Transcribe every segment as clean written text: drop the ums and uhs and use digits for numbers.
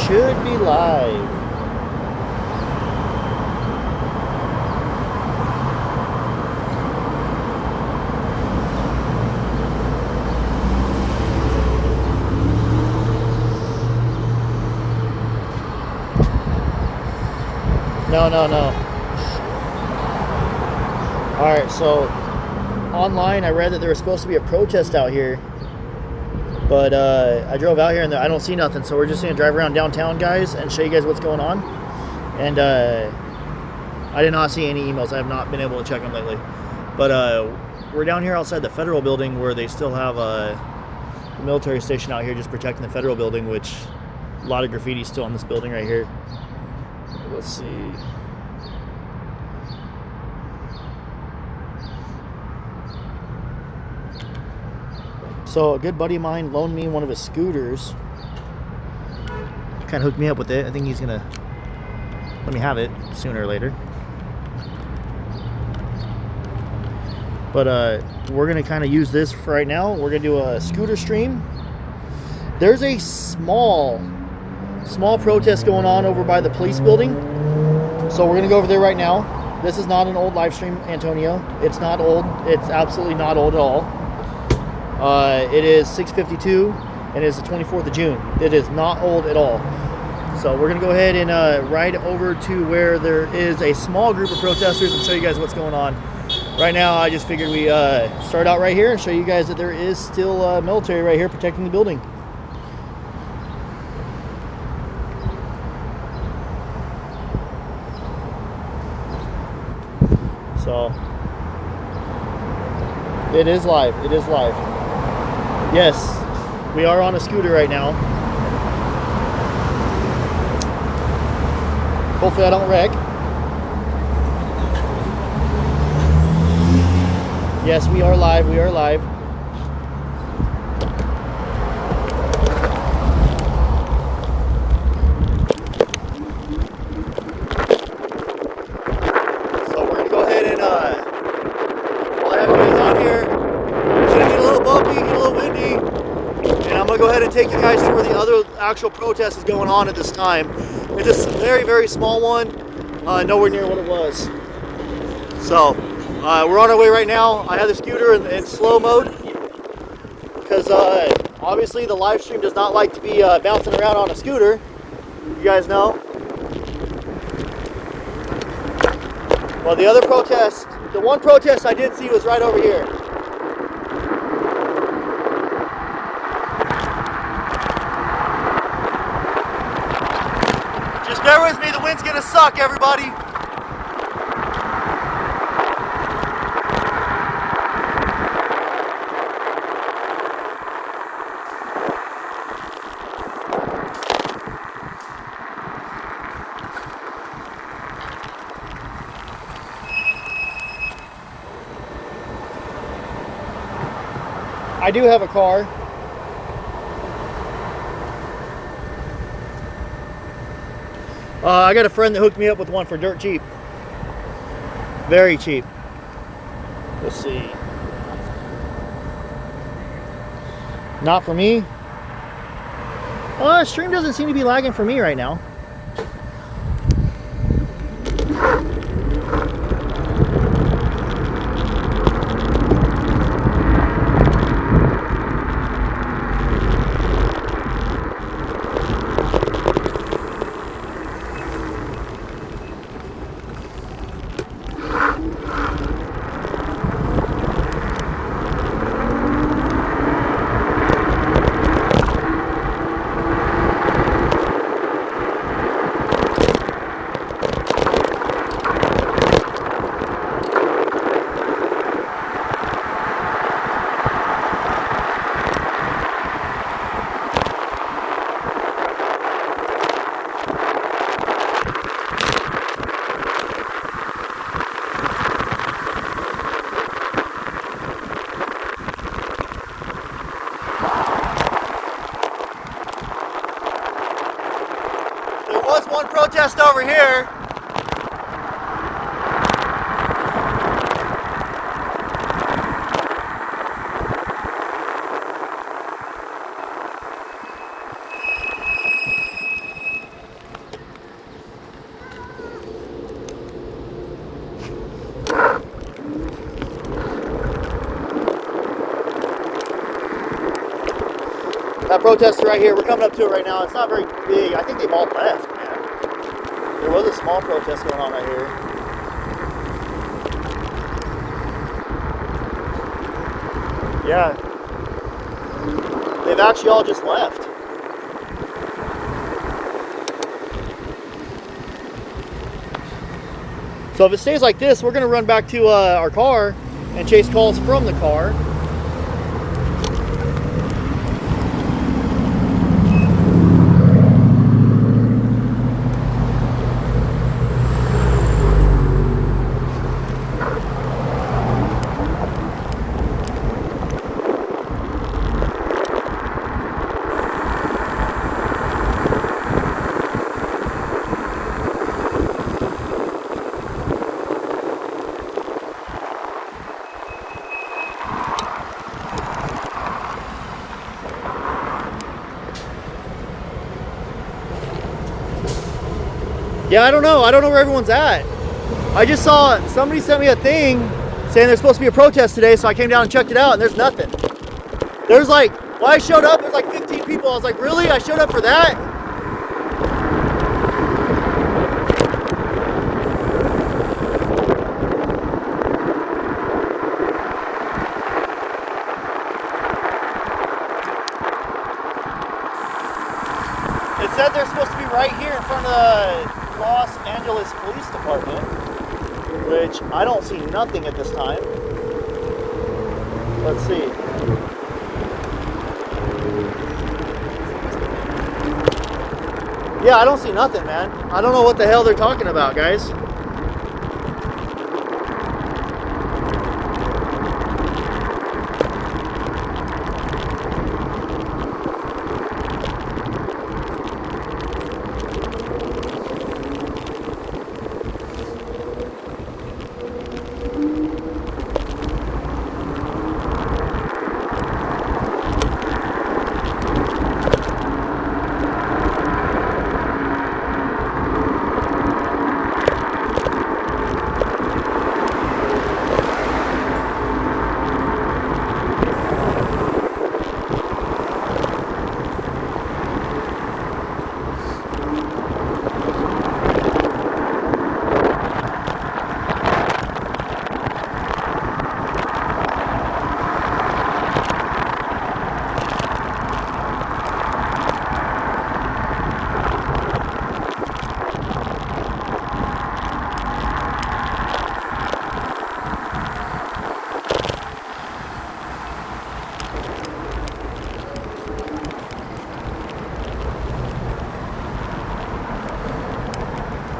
should be live. No. Alright, so online I read that there was supposed to be a protest out here. But I drove out here and I don't see nothing. So we're just going to drive around downtown, guys, and show you guys what's going on. And I did not see any emails. I have not been able to check them lately. But we're down here outside the federal building where they still have the military station out here just protecting the federal building, which a lot of graffiti still on this building right here. Let's see. So a good buddy of mine loaned me one of his scooters. Kind of hooked me up with it. I think he's gonna let me have it sooner or later. But we're gonna kind of use this for right now. We're gonna do a scooter stream. There's a small protest going on over by the police building. So we're gonna go over there right now. This is not an old live stream, Antonio. It's not old. It's absolutely not old at all. It is 6:52 and it is the 24th of June. It is not old at all. So we're gonna go ahead and ride over to where there is a small group of protesters and show you guys what's going on. Right now, I just figured we start out right here and show you guys that there is still military right here protecting the building. So it is live. It is live. Yes, we are on a scooter right now. Hopefully I don't wreck. Yes, we are live. We are live. So we're gonna go ahead and while I have you guys on here, it's gonna get a little bumpy, get a little windy, and I'm gonna go ahead and take you guys to where the other actual protest is going on at this time. It's a very, very small one, nowhere near what it was. So we're on our way right now. I have the scooter in slow mode because obviously the live stream does not like to be bouncing around on a scooter. You guys know. Well, the other protest, the one protest I did see was right over here. Just bear with me, the wind's gonna suck, everybody. I do have a car. I got a friend that hooked me up with one for dirt cheap. Very cheap. Let's see. Not for me. Stream doesn't seem to be lagging for me right now. One protest over here. That protester right here, we're coming up to it right now. It's not very big. I think they've all left, man. There was a small protest going on right here. Yeah. They've actually all just left. So if it stays like this, we're going to run back to our car and chase calls from the car. Yeah, I don't know. I don't know where everyone's at. I just saw somebody sent me a thing saying there's supposed to be a protest today, so I came down and checked it out, and there's nothing. There's like, when I showed up, there's like 15 people. I was like, really? I showed up for that? It said they're supposed to be right here in front of the Los Angeles Police Department, which I don't see nothing at this time. Let's see. Yeah, I don't see nothing, man. I don't know what the hell they're talking about, guys.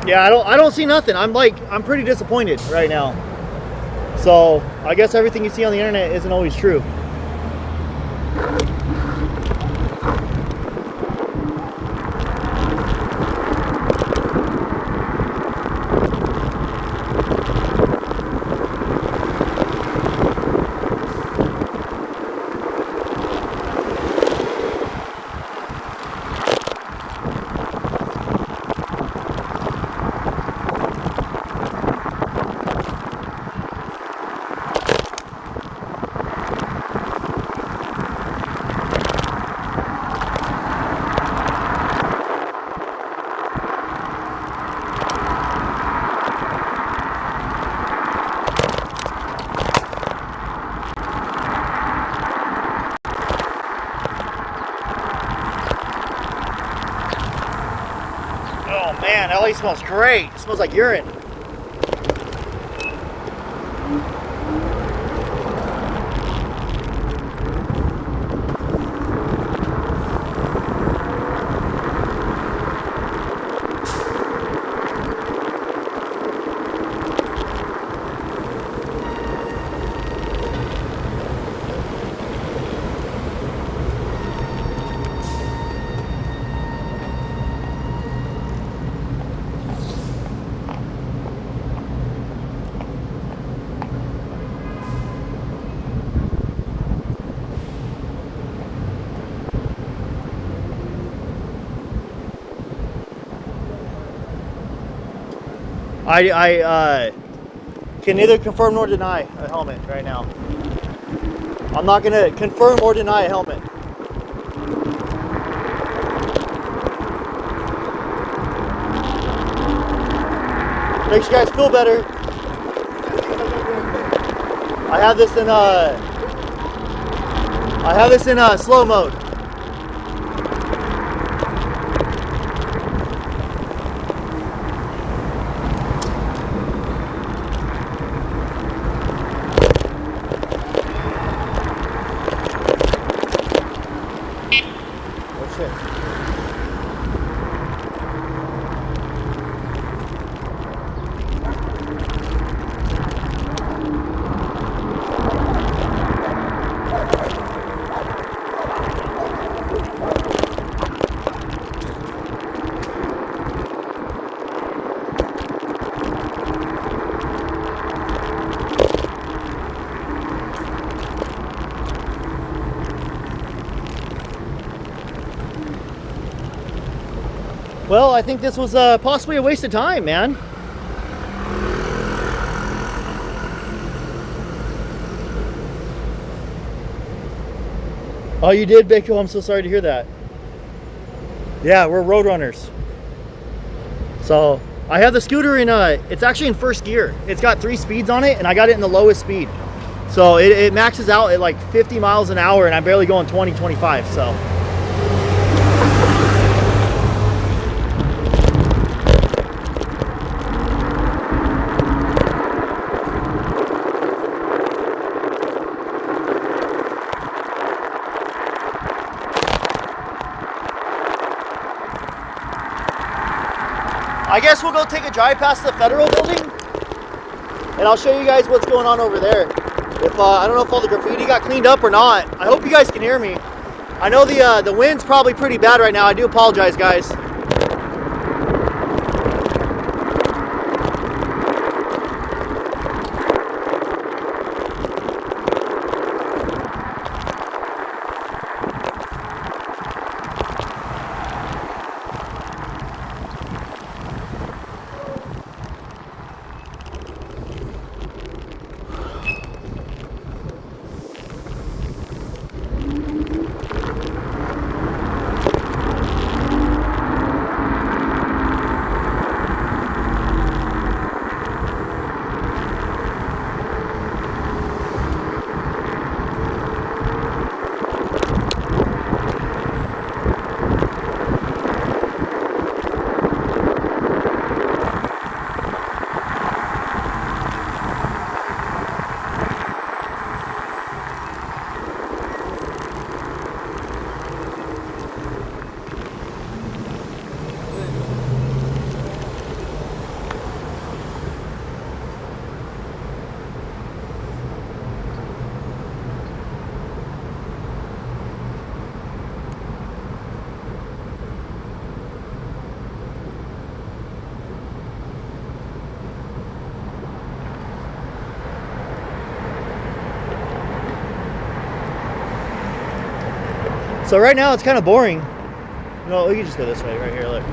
Yeah, I don't see nothing. I'm pretty disappointed right now. So I guess everything you see on the internet isn't always true. Oh man, LA smells great. It smells like urine. I can neither confirm nor deny a helmet right now. I'm not going to confirm or deny a helmet. Makes you guys feel better. I have this in slow mode. Oh shit. Well, I think this was possibly a waste of time, man. Oh, you did, Baco? I'm so sorry to hear that. Yeah, we're road runners. So, I have the scooter in, it's actually in first gear. It's got 3 speeds on it, and I got it in the lowest speed. So, it maxes out at like 50 miles an hour, and I'm barely going 20, 25, so. I guess we'll go take a drive past the federal building, and I'll show you guys what's going on over there. If I don't know if all the graffiti got cleaned up or not. I hope you guys can hear me. I know the wind's probably pretty bad right now. I do apologize, guys. So right now it's kind of boring. No, we can just go this way, right here, look.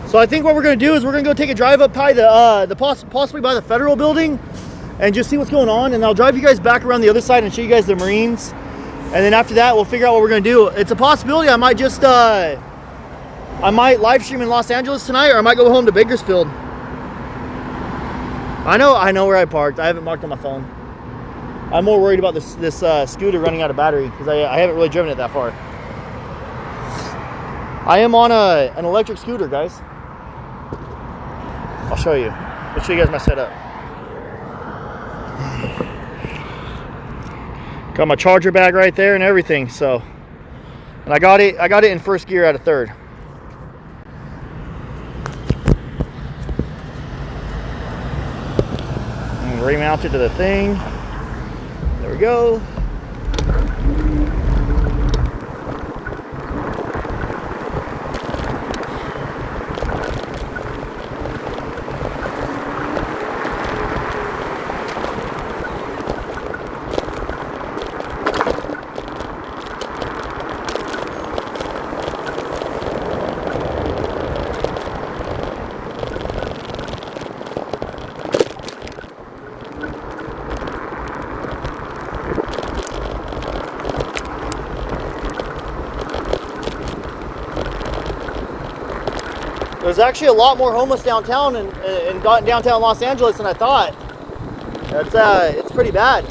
So I think what we're going to do is we're going to go take a drive up by possibly by the federal building and just see what's going on, and I'll drive you guys back around the other side and show you guys the Marines, and then after that we'll figure out what we're going to do. It's a possibility I might just I might live stream in Los Angeles tonight, or I might go home to Bakersfield. I know where I parked. I haven't marked on my phone. I'm more worried about this scooter running out of battery because I haven't really driven it that far. I am on an electric scooter, guys. I'll show you. I'll show you guys my setup. Got my charger bag right there and everything. So, and I got it in first gear out of third. And remount it to the thing. There we go. There's actually a lot more homeless downtown in downtown Los Angeles than I thought. It's pretty bad.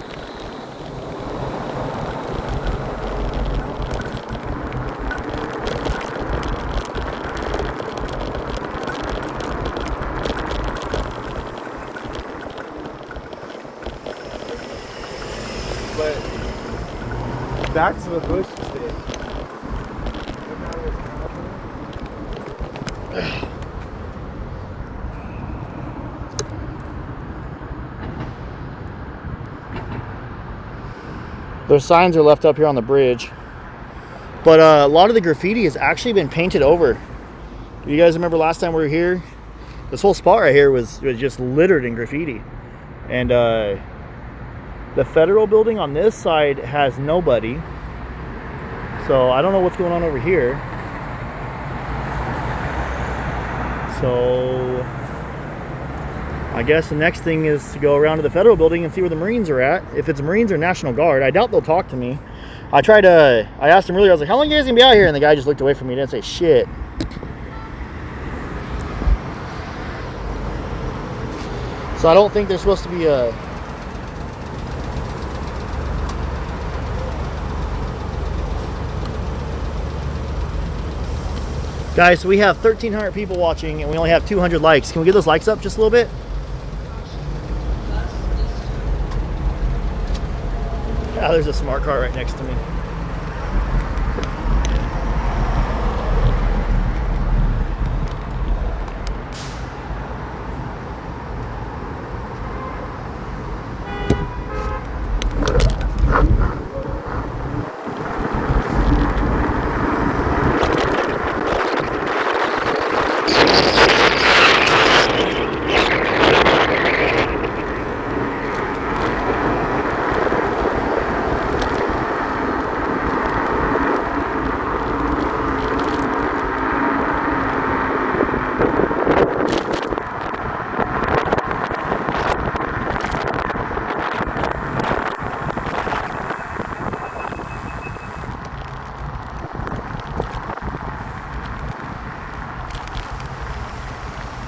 But back to the bush today. Their signs are left up here on the bridge, but a lot of the graffiti has actually been painted over. You guys remember last time we were here? This whole spot right here was just littered in graffiti, and the federal building on this side has nobody, so I don't know what's going on over here. So I guess the next thing is to go around to the federal building and see where the Marines are at. If it's Marines or National Guard, I doubt they'll talk to me. I asked him earlier, I was like, how long are you guys gonna be out here? And the guy just looked away from me and didn't say shit. So I don't think there's supposed to be a... Guys, so we have 1,300 people watching and we only have 200 likes. Can we get those likes up just a little bit? Ah, there's a smart car right next to me.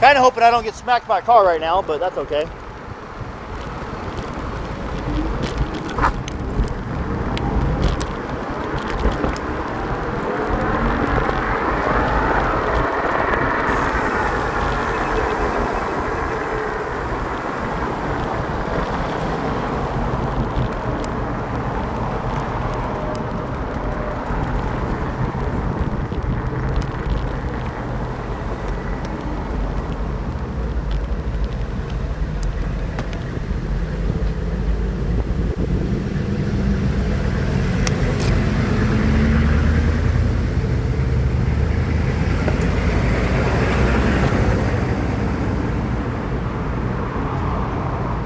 Kind of hoping I don't get smacked by a car right now, but that's okay.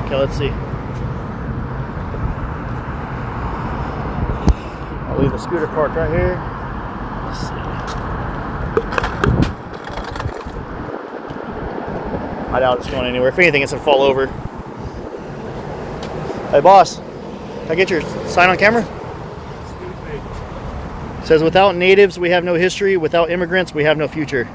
Okay, let's see. I'll leave the scooter parked right here. Let's see. I doubt it's going anywhere. If anything, it's gonna fall over. Hey, boss, can I get your sign on camera? It says, "Without natives, we have no history. Without immigrants, we have no future." Do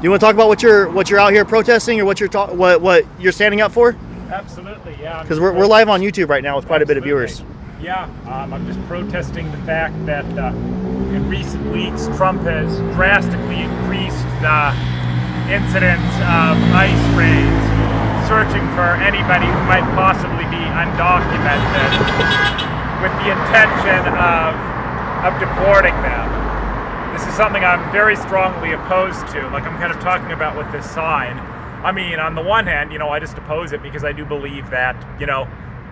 you want to talk about what you're out here protesting, or what you're standing up for? Absolutely, yeah. Because we're live on YouTube right now with quite a bit of viewers. Yeah, I'm just protesting the fact that in recent weeks Trump has drastically increased the incidence of ICE raids, searching for anybody who might possibly be undocumented, with the intention of deporting them. This is something I'm very strongly opposed to, like I'm kind of talking about with this sign. I mean, on the one hand, I just oppose it because I do believe that,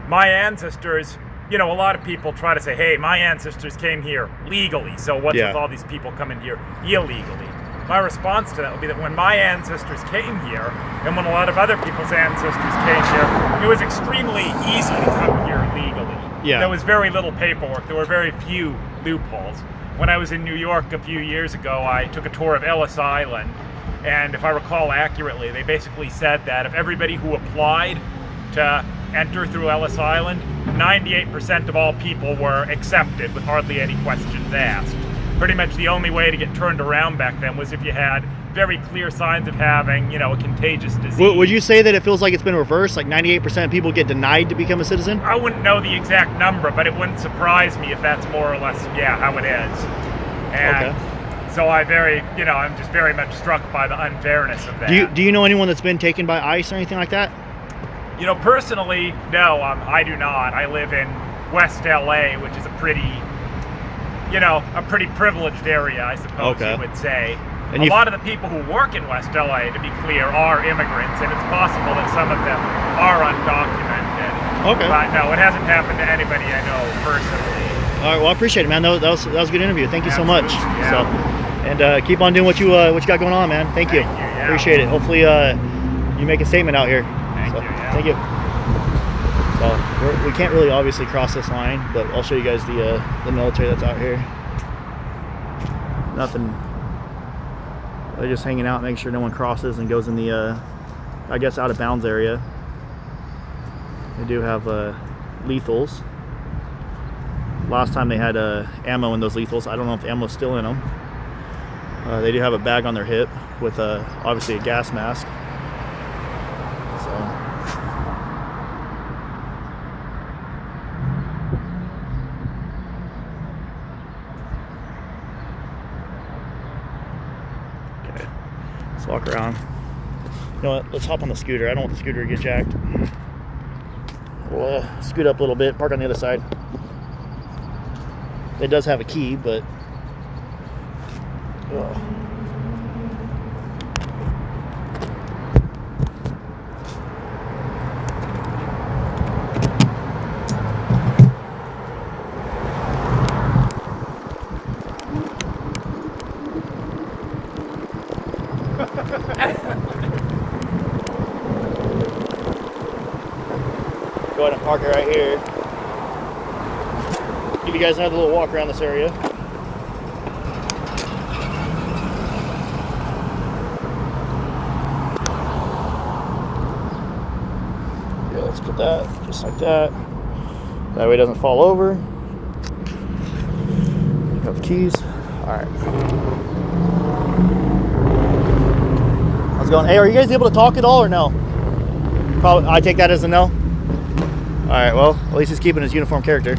my ancestors, a lot of people try to say, hey, my ancestors came here legally, so what's with all these people coming here illegally? My response to that would be that when my ancestors came here, and when a lot of other people's ancestors came here, it was extremely easy to come here legally. Yeah. There was very little paperwork. There were very few loopholes. When I was in New York a few years ago, I took a tour of Ellis Island. And if I recall accurately, they basically said that of everybody who applied to enter through Ellis Island, 98% of all people were accepted with hardly any questions asked. Pretty much the only way to get turned around back then was if you had very clear signs of having, a contagious disease. Would you say that it feels like it's been reversed? Like 98% of people get denied to become a citizen? I wouldn't know the exact number, but it wouldn't surprise me if that's more or less, how it is. And so I'm just very much struck by the unfairness of that. Do you know anyone that's been taken by ICE or anything like that? Personally, no, I do not. I live in West LA, which is a pretty privileged area, I suppose you would say. And a lot of the people who work in West LA, to be clear, are immigrants, and it's possible that some of them are undocumented. Okay. But no, it hasn't happened to anybody I know personally. All right, well, I appreciate it, man. That was a good interview. Thank you so much. Yeah. So, and keep on doing what you got going on, man. Thank you. Yeah. Appreciate it. Hopefully, you make a statement out here. Thank you. So we can't really obviously cross this line, but I'll show you guys the military that's out here. Nothing. They're just hanging out, making sure no one crosses and goes in the, I guess, out of bounds area. They do have lethals. Last time they had ammo in those lethals. I don't know if the ammo's still in them. They do have a bag on their hip with obviously a gas mask. Let's walk around. You know what? Let's hop on the scooter. I don't want the scooter to get jacked. We'll scoot up a little bit, park on the other side. It does have a key, but go ahead and park it right here. Give you guys another little walk around this area. Yeah, let's put that just like that. That way it doesn't fall over. Got the keys. Alright. How's it going? Hey, are you guys able to talk at all or no? Probably. I take that as a no. Alright, well, at least he's keeping his uniform character.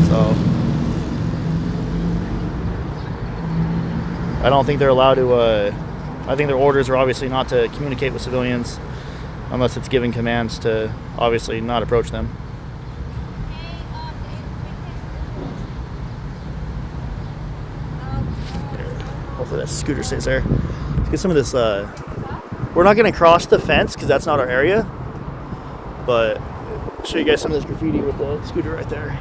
So, I don't think they're allowed to, I think their orders are obviously not to communicate with civilians unless it's giving commands to obviously not approach them. Hopefully that scooter stays there. Let's get some of this, we're not going to cross the fence because that's not our area, but I'll show you guys some of this graffiti with the scooter right there.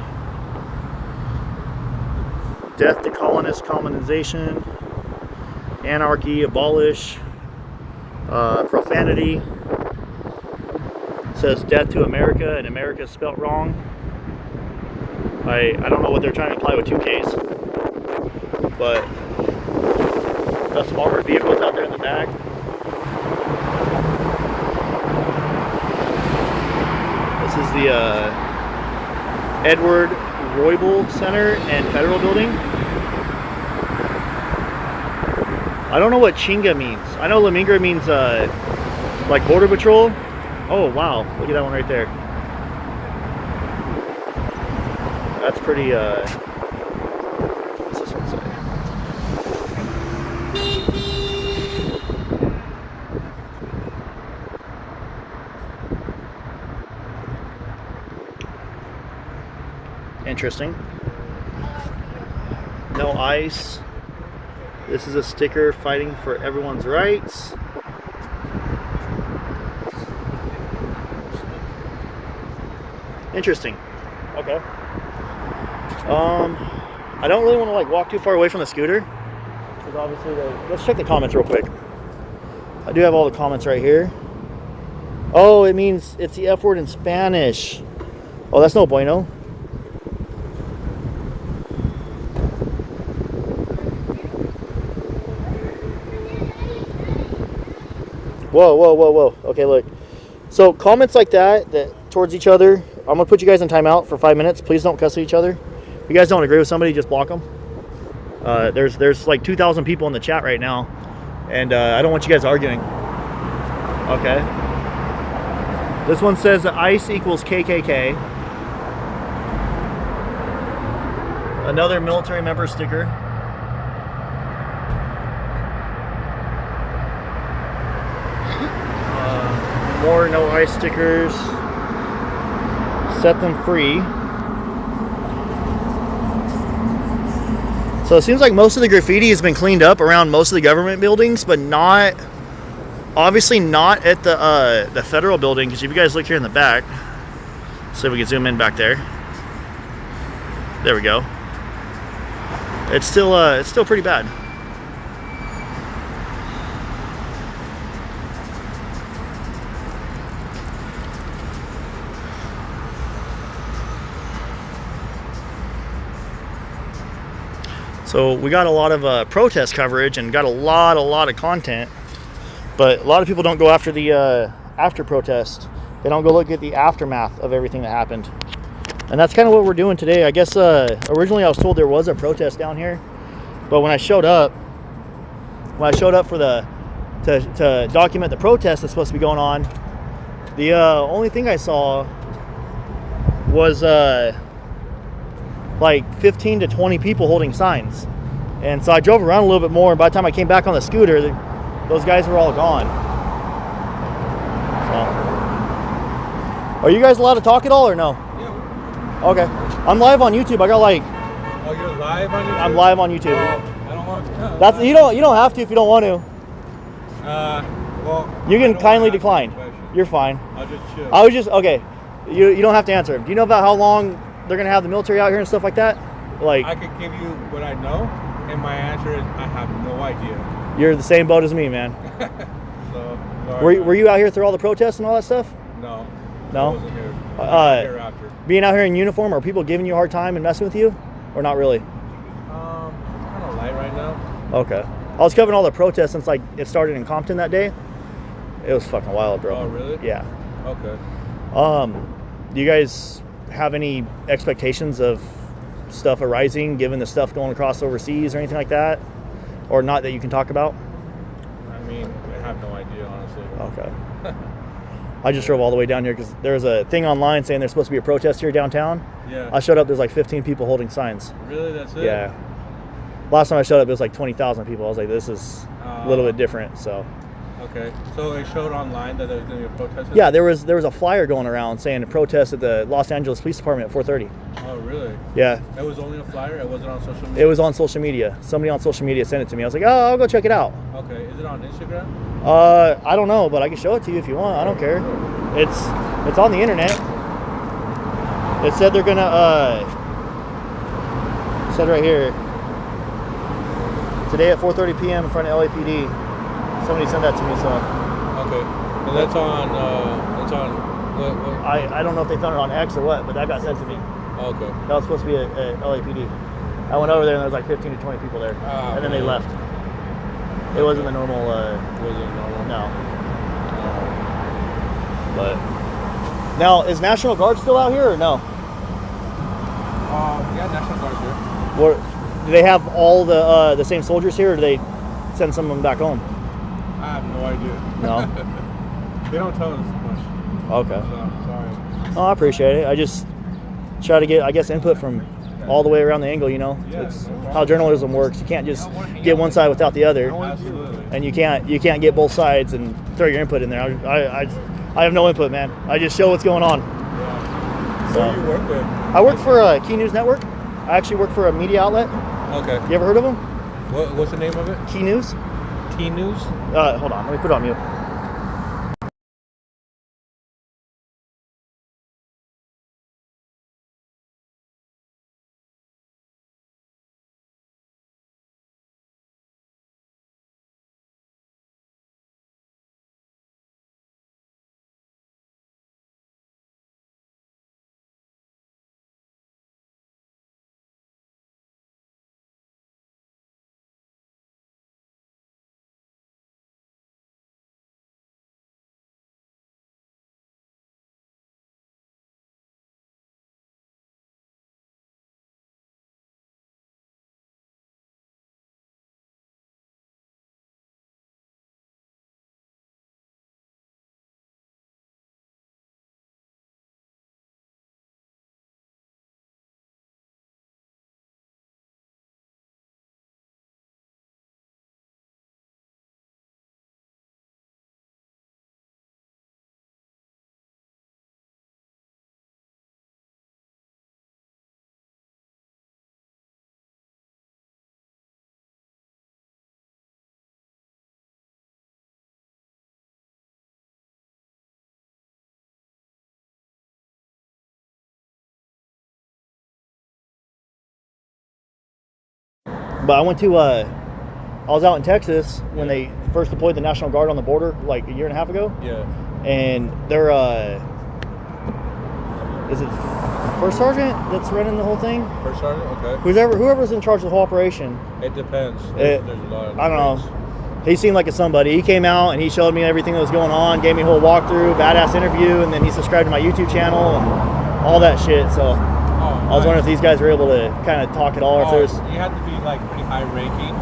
Death to colonist colonization, anarchy, abolish, profanity. It says death to America, and America is spelt wrong. I don't know what they're trying to imply with 2Ks, but got some armored vehicles out there in the back. This is the Edward Roybal Center and Federal Building. I don't know what Chinga means. I know Lamingra means like border patrol. Oh wow, look at that one right there. That's pretty what's this one say? Interesting. No ice. This is a sticker fighting for everyone's rights. Interesting. Okay. I don't really want to like walk too far away from the scooter because obviously let's check the comments real quick. I do have all the comments right here. Oh, it means it's the F word in Spanish. Oh, that's no bueno. Whoa, whoa, whoa, whoa. Okay, look. So comments like that towards each other, I'm going to put you guys in timeout for 5 minutes. Please don't cuss at each other. If you guys don't agree with somebody, just block them. There's like 2,000 people in the chat right now, and I don't want you guys arguing. Okay. This one says that ICE equals KKK. Another military member sticker. More no ICE stickers. Set them free. So it seems like most of the graffiti has been cleaned up around most of the government buildings, but not, obviously not at the federal building. Because if you guys look here in the back, see if we can zoom in back there. There we go. It's still pretty bad. So we got a lot of protest coverage and got a lot of content, but a lot of people don't go after the after protest. They don't go look at the aftermath of everything that happened. And that's kind of what we're doing today. I guess originally I was told there was a protest down here, but when I showed up for to document the protest that's supposed to be going on, the only thing I saw was like 15 to 20 people holding signs. And so I drove around a little bit more, and by the time I came back on the scooter, those guys were all gone. So, are you guys allowed to talk at all or no? Yeah. Okay. I'm live on YouTube. I got like... Oh, you're live on YouTube? I'm live on YouTube. Oh, I don't want to. That's you don't have to if you don't want to. Well, You can kindly decline. You're fine. I'll just chill. I was just okay. You don't have to answer. Do you know about how long they're gonna have the military out here and stuff like that? Like, I could give you what I know, and my answer is I have no idea. you're the same boat as me, man. So, Were you out here through all the protests and all that stuff? No. No? I wasn't here. Here after. Being out here in uniform, are people giving you a hard time and messing with you, or not really? It's kind of light right now. Okay. I was covering all the protests since like it started in Compton that day. It was fucking wild, bro. Oh, really? Yeah. Okay. Do you guys have any expectations of stuff arising given the stuff going across overseas or anything like that, or not that you can talk about? I mean, I have no idea, honestly. Okay. I just drove all the way down here because there was a thing online saying there's supposed to be a protest here downtown. Yeah. I showed up, there's like 15 people holding signs. Really? That's it? Yeah. Last time I showed up, it was like 20,000 people. I was like, this is a little bit different. So. Okay. So it showed online that there was going to be a protest? Yeah, there was a flyer going around saying a protest at the Los Angeles Police Department at 4:30. Oh, really? Yeah. It was only a flyer? It wasn't on social media? It was on social media. Somebody on social media sent it to me. I was like, oh, I'll go check it out. Okay. Is it on Instagram? I don't know, but I can show it to you if you want. I don't care. It's on the internet. It said they're gonna it said right here, today at 4:30 p.m. in front of LAPD. Somebody sent that to me, so. Okay. And that's on what? I don't know if they found it on X or what, but that got sent to me. Okay. That was supposed to be at LAPD. I went over there and there was like 15 to 20 people there, and then they left. It wasn't the normal. Wasn't normal? No. But now, is National Guard still out here or no? Yeah, National Guard's here. Or do they have all the same soldiers here, or do they send some of them back home? I have no idea. No. They don't tell us much. Okay. So, sorry. Oh, I appreciate it. I just try to get, I guess, input from all the way around the angle. You know, Yeah, it's no problem. how journalism works. You can't just get one side without the other, Absolutely. and you can't get both sides and throw your input in there. I have no input, man. I just show what's going on. Yeah. So, Who do you work with? I work for Key News Network. I actually work for a media outlet. Okay. You ever heard of them? What's the name of it? Key News. T News? Hold on, let me put it on mute. But I went to, I was out in Texas when they first deployed the National Guard on the border like a year and a half ago. Yeah. And they're, is it first sergeant that's running the whole thing? First sergeant, okay. Whoever's in charge of the whole operation. It depends. There's a lot of I don't things. know. He seemed like a somebody. He came out and he showed me everything that was going on, gave me a whole walkthrough, badass interview, and then he subscribed to my YouTube channel and all that shit. So I was wondering if these guys were able to kind of talk at all, or if there's. You have to be like pretty high ranking.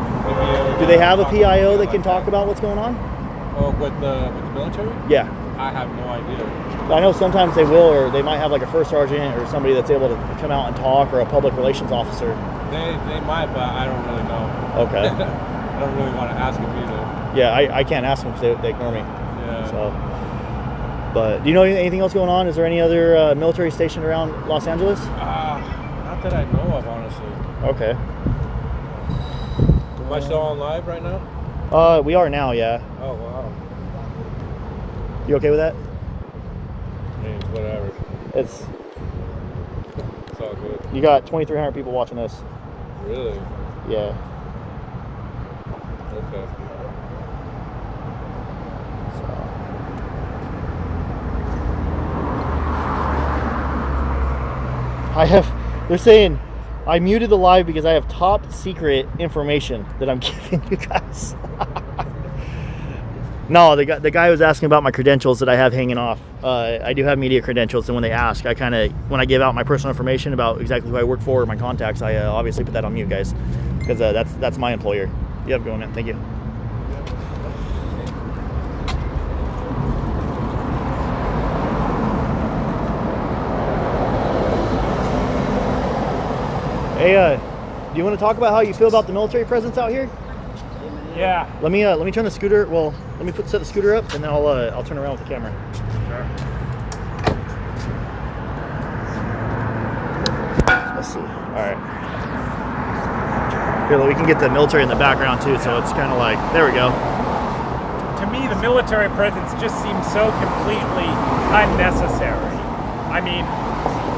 Do they have a PIO that can talk about what's going on? Oh, with the military? Yeah. I have no idea. I know sometimes they will, or they might have like a first sergeant or somebody that's able to come out and talk, or a public relations officer. They might, but I don't really know. Okay. I don't really want to ask them either. Yeah, I can't ask them because they ignore me. Yeah. So, but do you know anything else going on? Is there any other military stationed around Los Angeles? Not that I know of, honestly. Okay. Am I still on live right now? We are now, yeah. Oh, wow. You okay with that? I mean, whatever. It's all good. You got 2,300 people watching this. Really? Yeah. Okay. They're saying I muted the live because I have top secret information that I'm giving you guys. No, the guy was asking about my credentials that I have hanging off. I do have media credentials, and when they ask, when I give out my personal information about exactly who I work for or my contacts, I obviously put that on mute, guys, because that's my employer. You have a good one, man. Thank you. Hey, do you want to talk about how you feel about the military presence out here? Yeah. Let me turn the scooter. Well, let me set the scooter up, and then I'll turn around with the camera. Sure. Let's see. All right. Here, we can get the military in the background too, so it's kind of like, there we go. To me, the military presence just seems so completely unnecessary. I mean,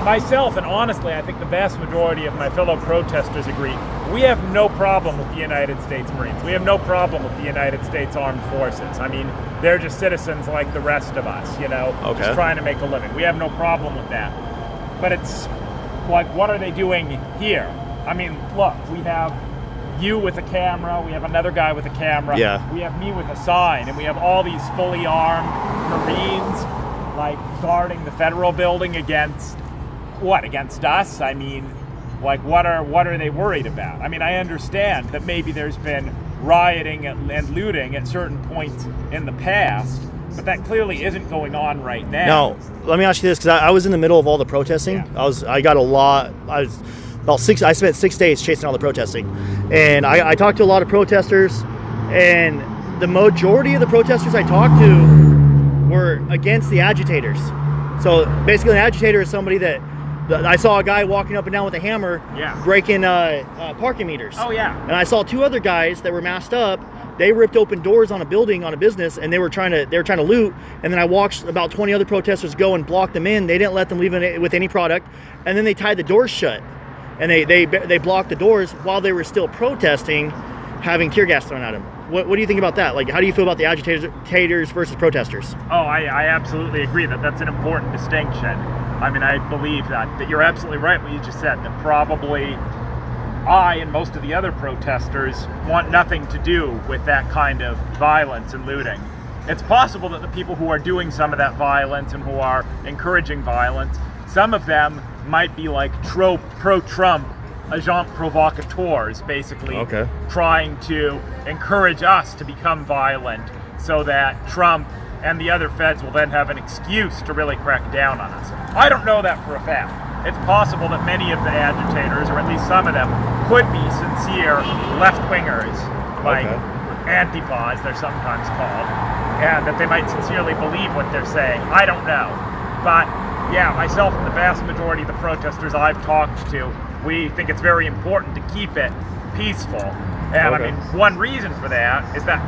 myself, and honestly, I think the vast majority of my fellow protesters agree, we have no problem with the United States Marines. We have no problem with the United States Armed Forces. I mean, they're just citizens like the rest of us, just trying to make a living. We have no problem with that. But it's like, what are they doing here? I mean, look, we have you with a camera, we have another guy with a camera, we have me with a sign, and we have all these fully armed Marines, like, guarding the federal building against us? I mean, like, what are they worried about? I mean, I understand that maybe there's been rioting and looting at certain points in the past, but that clearly isn't going on right now. No, let me ask you this, because I was in the middle of all the protesting. Yeah. I spent 6 days chasing all the protesting, and I talked to a lot of protesters, and the majority of the protesters I talked to were against the agitators. So basically, an agitator is somebody that I saw a guy walking up and down with a hammer, breaking parking meters. Oh yeah. And I saw 2 other guys that were masked up. They ripped open doors on a building, on a business, and they were trying to loot. And then I watched about 20 other protesters go and block them in. They didn't let them leave with any product, and then they tied the doors shut. And they blocked the doors while they were still protesting, having tear gas thrown at them. What do you think about that? Like, how do you feel about the agitators versus protesters? Oh, I absolutely agree that's an important distinction. I mean, I believe that you're absolutely right what you just said, that probably I and most of the other protesters want nothing to do with that kind of violence and looting. It's possible that the people who are doing some of that violence and who are encouraging violence, some of them might be like pro-Trump agent provocateurs, basically trying to encourage us to become violent so that Trump and the other feds will then have an excuse to really crack down on us. I don't know that for a fact. It's possible that many of the agitators, or at least some of them, could be sincere left-wingers, like Antifa, as they're sometimes called, and that they might sincerely believe what they're saying. I don't know. But yeah, myself and the vast majority of the protesters I've talked to, we think it's very important to keep it peaceful. And I mean, one reason for that is that,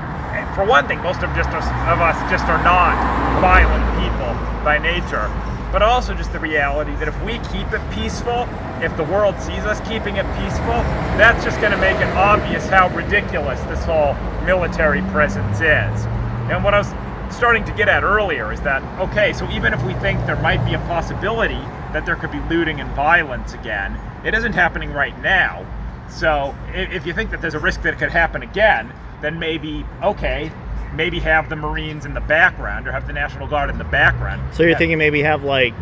for one thing, most of us just are not violent people by nature. but also just the reality that if we keep it peaceful, if the world sees us keeping it peaceful, that's just going to make it obvious how ridiculous this whole military presence is. And what I was starting to get at earlier is that, okay, so even if we think there might be a possibility that there could be looting and violence again, it isn't happening right now. So if you think that there's a risk that it could happen again, then maybe, okay, maybe have the Marines in the background or have the National Guard in the background. So you're thinking maybe have like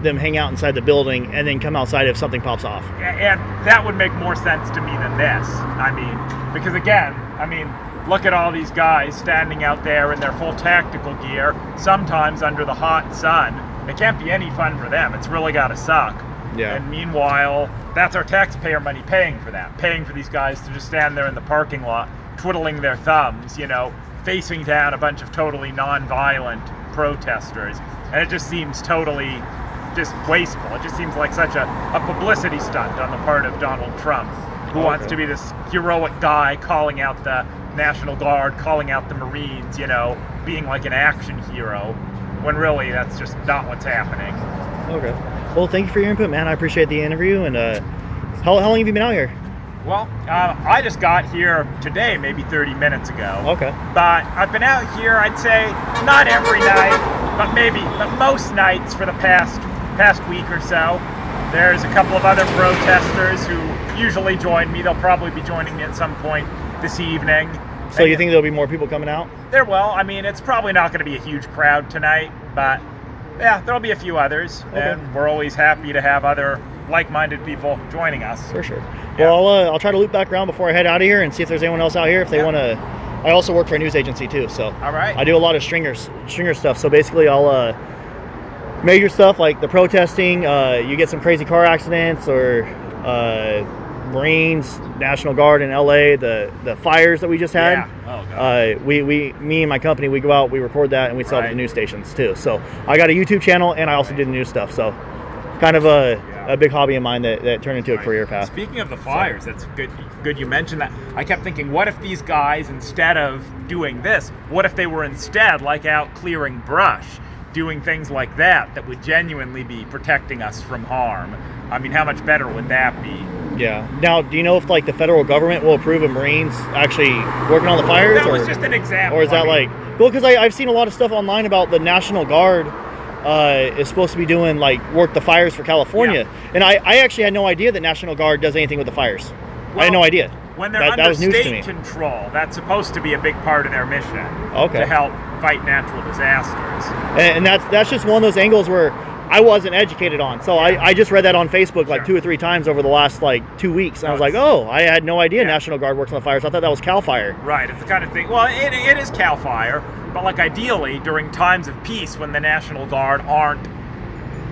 them hang out inside the building and then come outside if something pops off. And that would make more sense to me than this. I mean, because again, I mean, look at all these guys standing out there in their full tactical gear, sometimes under the hot sun. It can't be any fun for them. It's really got to suck. Yeah. And meanwhile, that's our taxpayer money paying for that, paying for these guys to just stand there in the parking lot, twiddling their thumbs, you know, facing down a bunch of totally non-violent protesters. And it just seems totally just wasteful. It just seems like such a publicity stunt on the part of Donald Trump, who wants to be this heroic guy calling out the National Guard, calling out the Marines, you know, being like an action hero, when really that's just not what's happening. Okay. Well, thank you for your input, man. I appreciate the interview. And how long have you been out here? Well, I just got here today, maybe 30 minutes ago. Okay. But I've been out here, I'd say, not every night, but most nights for the past week or so. There's a couple of other protesters who usually join me. They'll probably be joining me at some point this evening. So you think there'll be more people coming out? There will. I mean, it's probably not going to be a huge crowd tonight, but yeah, there'll be a few others. Okay. And we're always happy to have other like-minded people joining us. For sure. Yeah. Well, I'll try to loop back around before I head out of here and see if there's anyone else out here if they want to. I also work for a news agency too, so All right. I do a lot of stringer stuff. So basically, I'll major stuff like the protesting. You get some crazy car accidents or Marines, National Guard in LA, the fires that we just had. Yeah. Oh, God. Me and my company, we go out, we record that, and we sell it to the news stations too. So I got a YouTube channel, and I also do the news stuff. So kind of a big hobby of mine that turned into a career path. Speaking of the fires, that's good you mentioned that. I kept thinking, what if these guys, instead of doing this, what if they were instead like out clearing brush, doing things like that would genuinely be protecting us from harm? I mean, how much better would that be? Yeah. Now, do you know if like the federal government will approve of Marines actually working on the fires? That was just an example. Or is that well, because I've seen a lot of stuff online about the National Guard is supposed to be doing like work the fires for California. Yeah. And I actually had no idea that National Guard does anything with the fires. I had no idea. When they're that under was news to state me. control, that's supposed to be a big part of their mission. Okay. To help fight natural disasters. And that's just one of those angles where I wasn't educated on. So I just read that on Facebook like 2 or 3 times over the last like 2 weeks. And I was like, oh, I had no idea National Guard works on the fires. I thought that was CAL FIRE. Right, it's the kind of thing. Well, it is CAL FIRE, but like ideally during times of peace when the National Guard aren't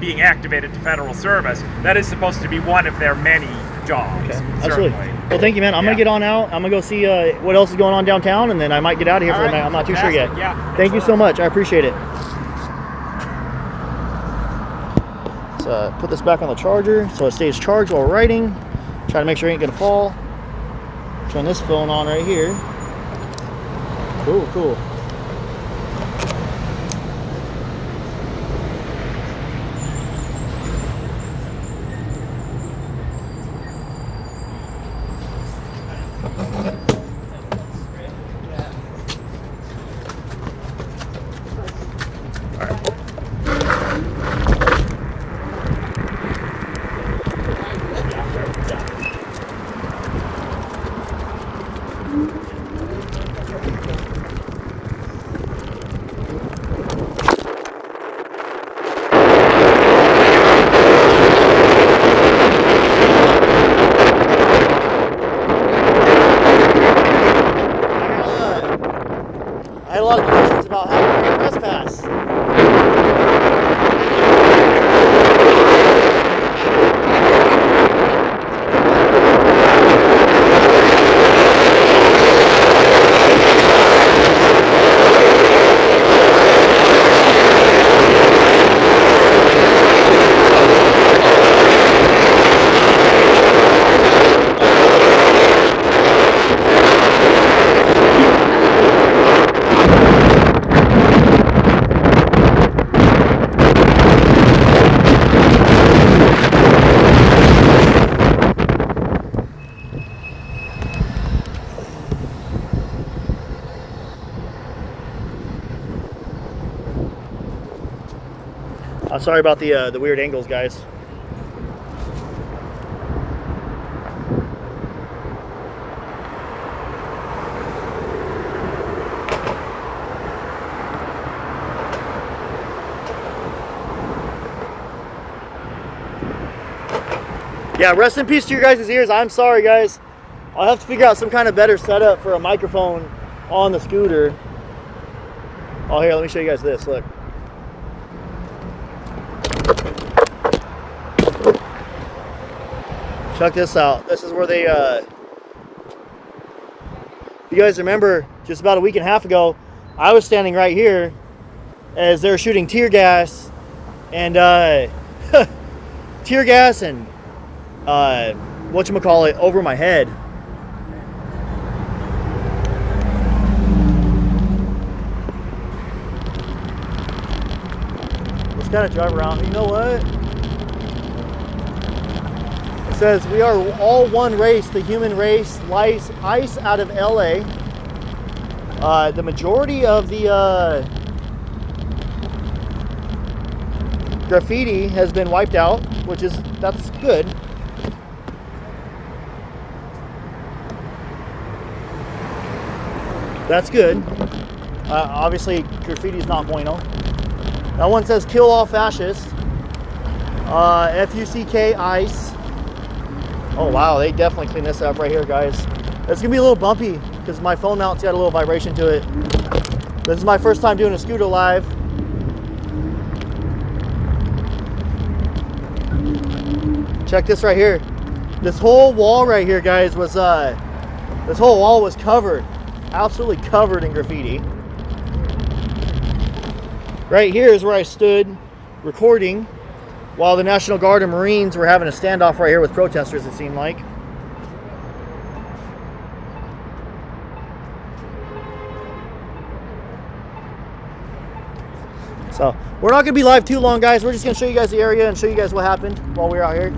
being activated to federal service, that is supposed to be one of their many jobs. Okay, certainly. absolutely. Well, thank you, man. I'm going to get on out. I'm going to go see what else is going on downtown, and then I might get out of here for the night. I'm not too sure yet. Yeah, thank you so much. I appreciate it. Let's put this back on the charger so it stays charged while we're writing. Try to make sure it ain't going to fall. Turn this phone on right here. Cool. Sorry about the weird angles, guys. Yeah, rest in peace to your guys' ears. I'm sorry, guys. I'll have to figure out some kind of better setup for a microphone on the scooter. Oh, here, let me show you guys this. Look. Check this out. This is where they, you guys remember, just about a week and a half ago, I was standing right here as they were shooting tear gas and, tear gas and, whatchamacallit, over my head. Let's kind of drive around. You know what? It says we are all one race, the human race. Ice out of LA. The majority of the graffiti has been wiped out, that's good. That's good. Obviously, graffiti is not bueno. That one says kill all fascists. FUCK ice. Oh wow, they definitely cleaned this up right here, guys. It's gonna be a little bumpy because my phone mount's got a little vibration to it. This is my first time doing a scooter live. Check this right here. This whole wall right here, guys, was this whole wall was covered, absolutely covered in graffiti. Right here is where I stood recording while the National Guard and Marines were having a standoff right here with protesters, it seemed like. So we're not gonna be live too long, guys. We're just gonna show you guys the area and show you guys what happened while we were out here.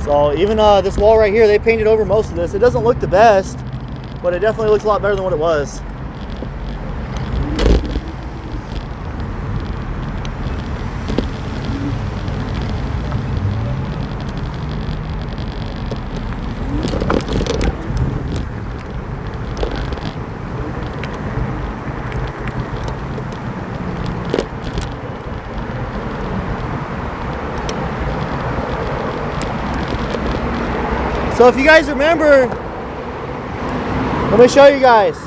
So even this wall right here, they painted over most of this. It doesn't look the best, but it definitely looks a lot better than what it was. So if you guys remember, let me show you guys.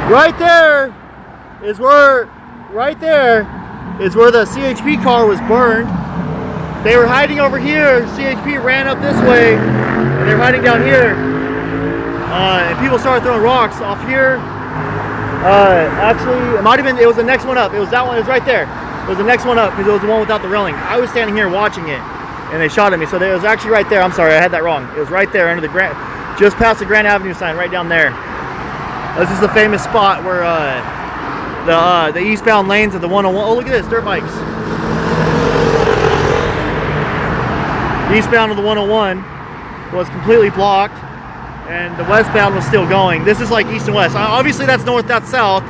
Right there is where the CHP car was burned. They were hiding over here. CHP ran up this way, and they're hiding down here. And people started throwing rocks off here. Actually, it might have been, it was the next one up. It was that one, it was right there. It was the next one up because it was the one without the railing. I was standing here watching it. And they shot at me, so it was actually right there. I'm sorry, I had that wrong. It was right there under the just past the Grand Avenue sign, right down there. This is the famous spot where the eastbound lanes of the 101. Oh, look at this, dirt bikes. The eastbound of the 101 was completely blocked, and the westbound was still going. This is like east and west. Obviously, that's north, that's south,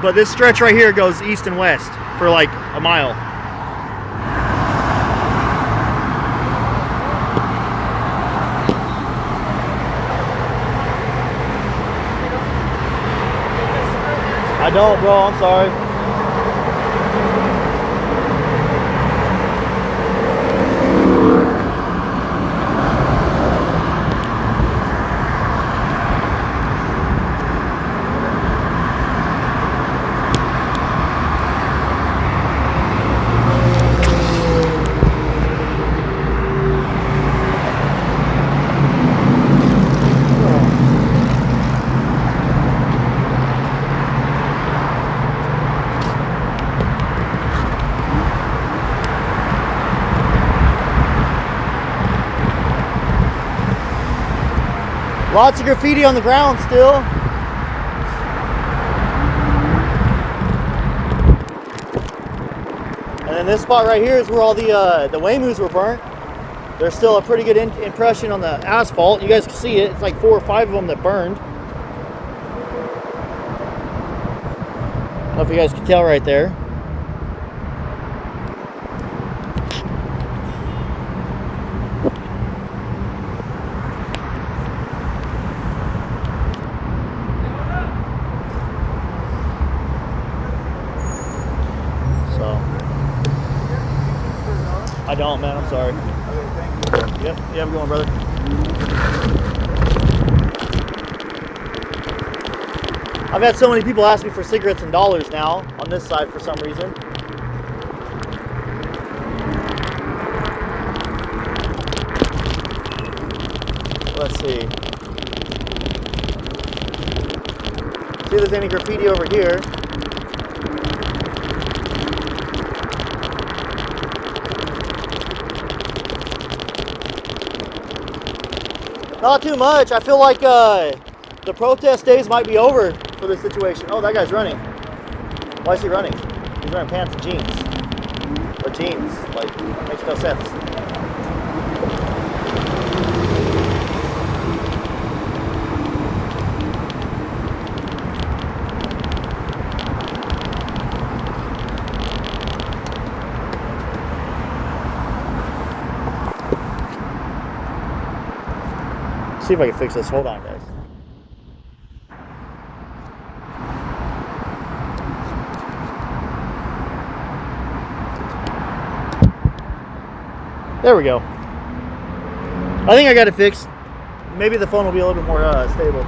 but this stretch right here goes east and west for like a mile. I don't, bro. I'm sorry. Lots of graffiti on the ground still. And then this spot right here is where all the Waymoos were burnt. There's still a pretty good impression on the asphalt. You guys can see it. It's like 4 or 5 of them that burned. know if you guys can tell right there. I don't, man. I'm sorry. Okay, thank you. Yep. You have a good one, brother. I've had so many people ask me for cigarettes and dollars now on this side for some reason. Let's see. See if there's any graffiti over here. Not too much. I feel like the protest days might be over for this situation. Oh, that guy's running. Why is he running? He's wearing pants and jeans. Or jeans. Like, makes no sense. See if I can fix this. Hold on, guys. There we go. I think I got it fixed. Maybe the phone will be a little bit more stable.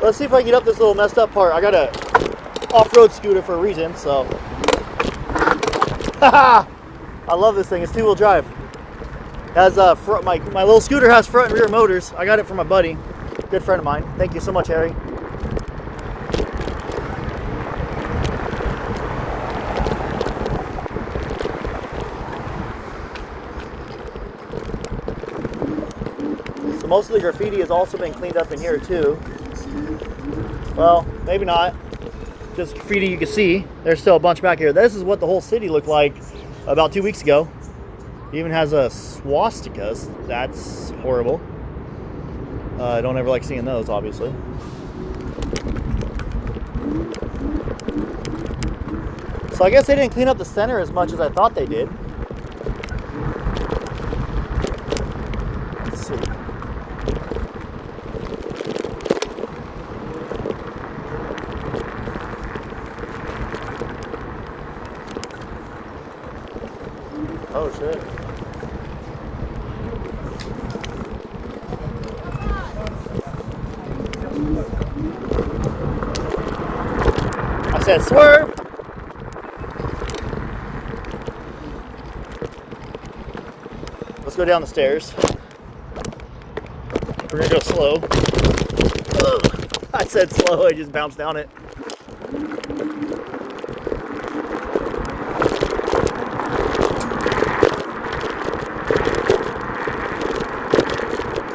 Let's see if I can get up this little messed up part. I got a off-road scooter for a reason, so. I love this thing. It's two-wheel drive. It has my little scooter has front and rear motors. I got it from my buddy, good friend of mine. Thank you so much, Harry. So most of the graffiti has also been cleaned up in here too. Well, maybe not. Just graffiti you can see. There's still a bunch back here. This is what the whole city looked like about 2 weeks ago. It even has a swastikas. That's horrible. I don't ever like seeing those, obviously. So I guess they didn't clean up the center as much as I thought they did. Let's see. Oh shit. I said swerve. Let's go down the stairs. We're gonna go slow. Ugh. I said slow, I just bounced down it.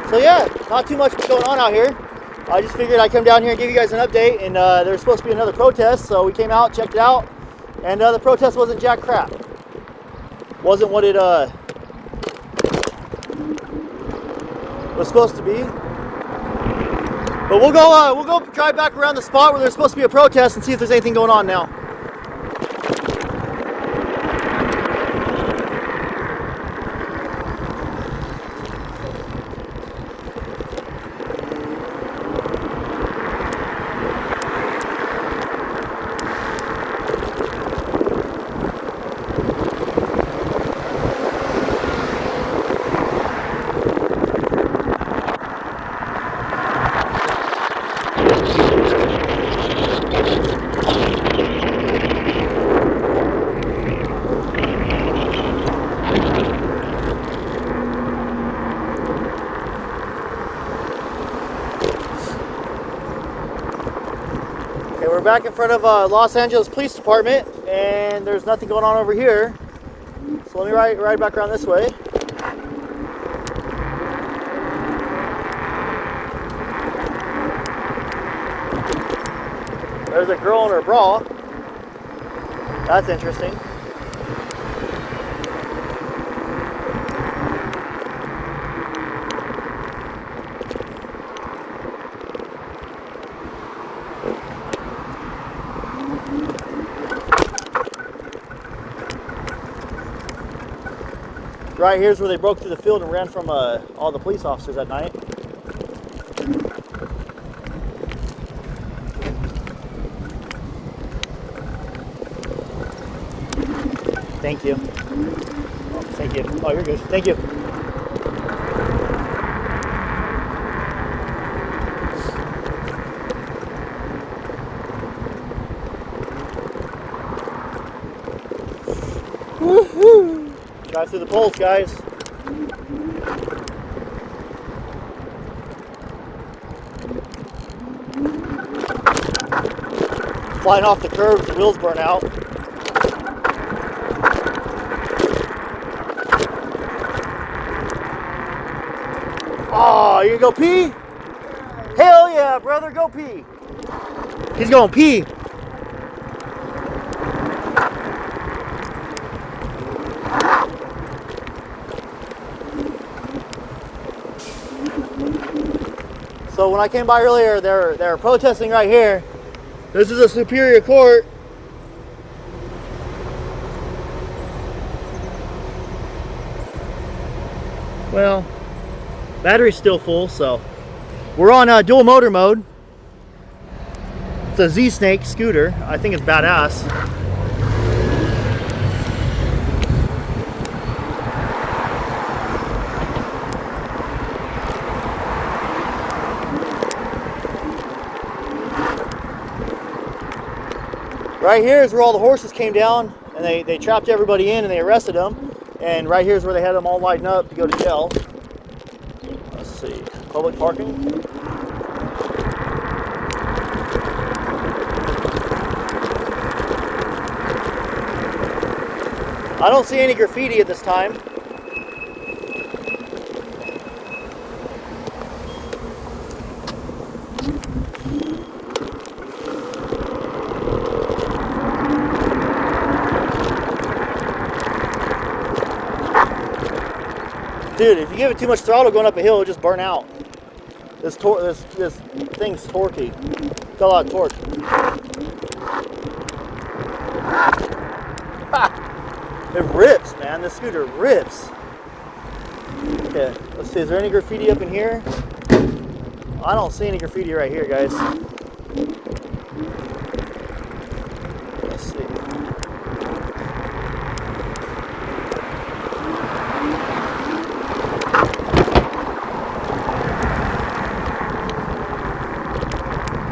So yeah, not too much going on out here. I just figured I'd come down here and give you guys an update, and there was supposed to be another protest, so we came out, checked it out, and the protest wasn't jack crap. Wasn't what it was supposed to be. But we'll go drive back around the spot where there's supposed to be a protest and see if there's anything going on now. we're back in front of Los Angeles Police Department, and there's nothing going on over here. So let me ride back around this way. There's a girl in her bra. That's interesting. Right here's where they broke through the field and ran from all the police officers at night. Thank you. Oh, thank you. Oh, you're good. Thank you. Woohoo! Drive through the poles, guys. Flying off the curbs, the wheels burn out. Oh, you gonna go pee? Hell yeah, brother, go pee. He's going pee. So when I came by earlier, they're protesting right here. This is a Superior Court. Well, battery's still full, so we're on dual motor mode. It's a Z-Snake scooter. I think it's badass. Right here is where all the horses came down, and they trapped everybody in and they arrested them. And right here is where they had them all lined up to go to jail. Let's see, public parking. I don't see any graffiti at this time. Dude, if you give it too much throttle going up a hill, it'll just burn out. This thing's torquey. Got a lot of torque. Ha! It rips, man. This scooter rips. Okay, let's see. Is there any graffiti up in here? I don't see any graffiti right here, guys. Let's see.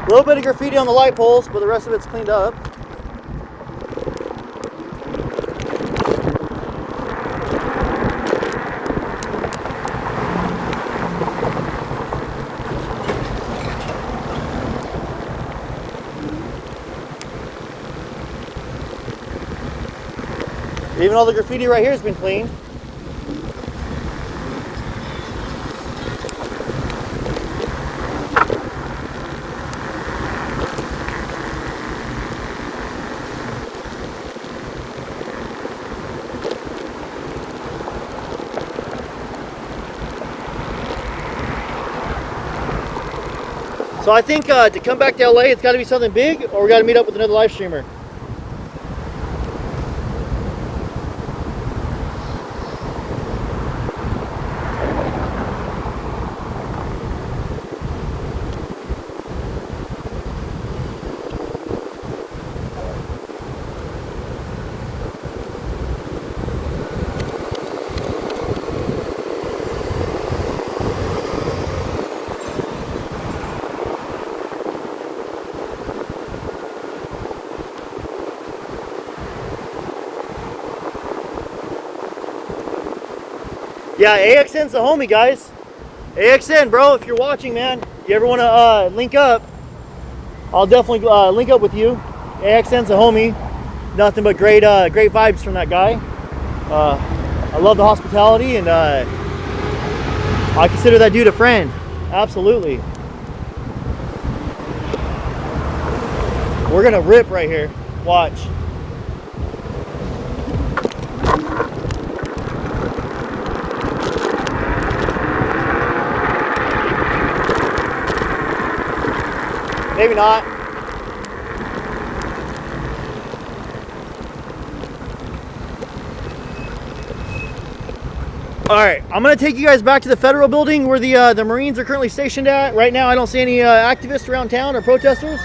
A little bit of graffiti on the light poles, but the rest of it's cleaned up. Even all the graffiti right here has been cleaned. So I think to come back to LA, it's got to be something big, or we got to meet up with another live streamer. Yeah, AXN's the homie, guys. AXN, bro, if you're watching, man, you ever want to link up, I'll definitely link up with you. AXN's a homie. Nothing but great vibes from that guy. I love the hospitality, and I consider that dude a friend. Absolutely. We're gonna rip right here. Watch. Maybe not. All right, I'm gonna take you guys back to the federal building where the Marines are currently stationed at. Right now, I don't see any activists around town or protesters.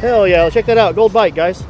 Hell yeah, check that out. Gold bike, guys.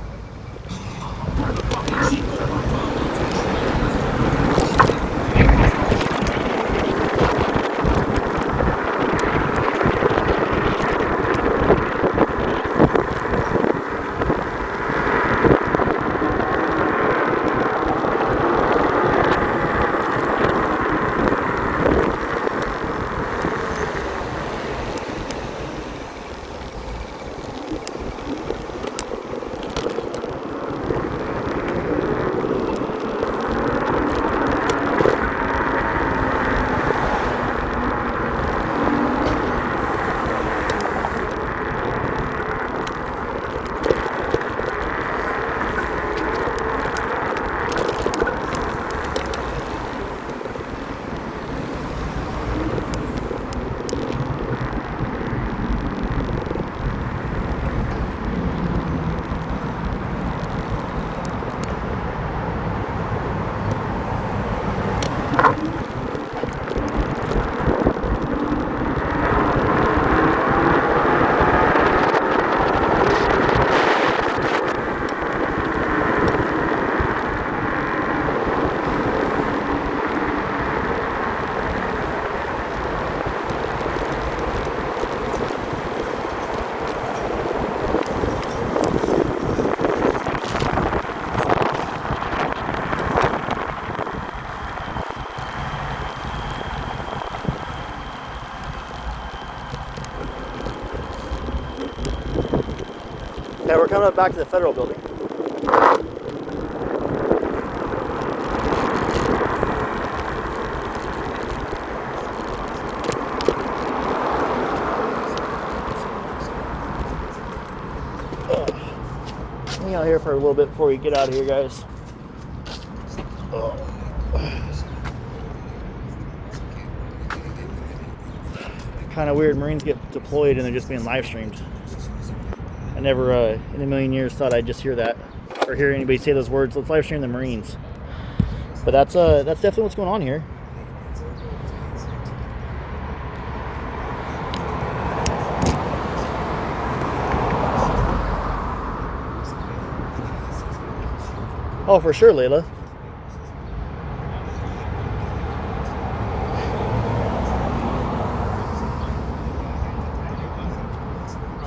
Yeah, we're coming up back to the federal building. Hang out here for a little bit before we get out of here, guys. Kind of weird. Marines get deployed and they're just being live streamed. I never in a million years thought I'd just hear that or hear anybody say those words. Let's live stream the Marines. But that's definitely what's going on here. Oh, for sure, Layla.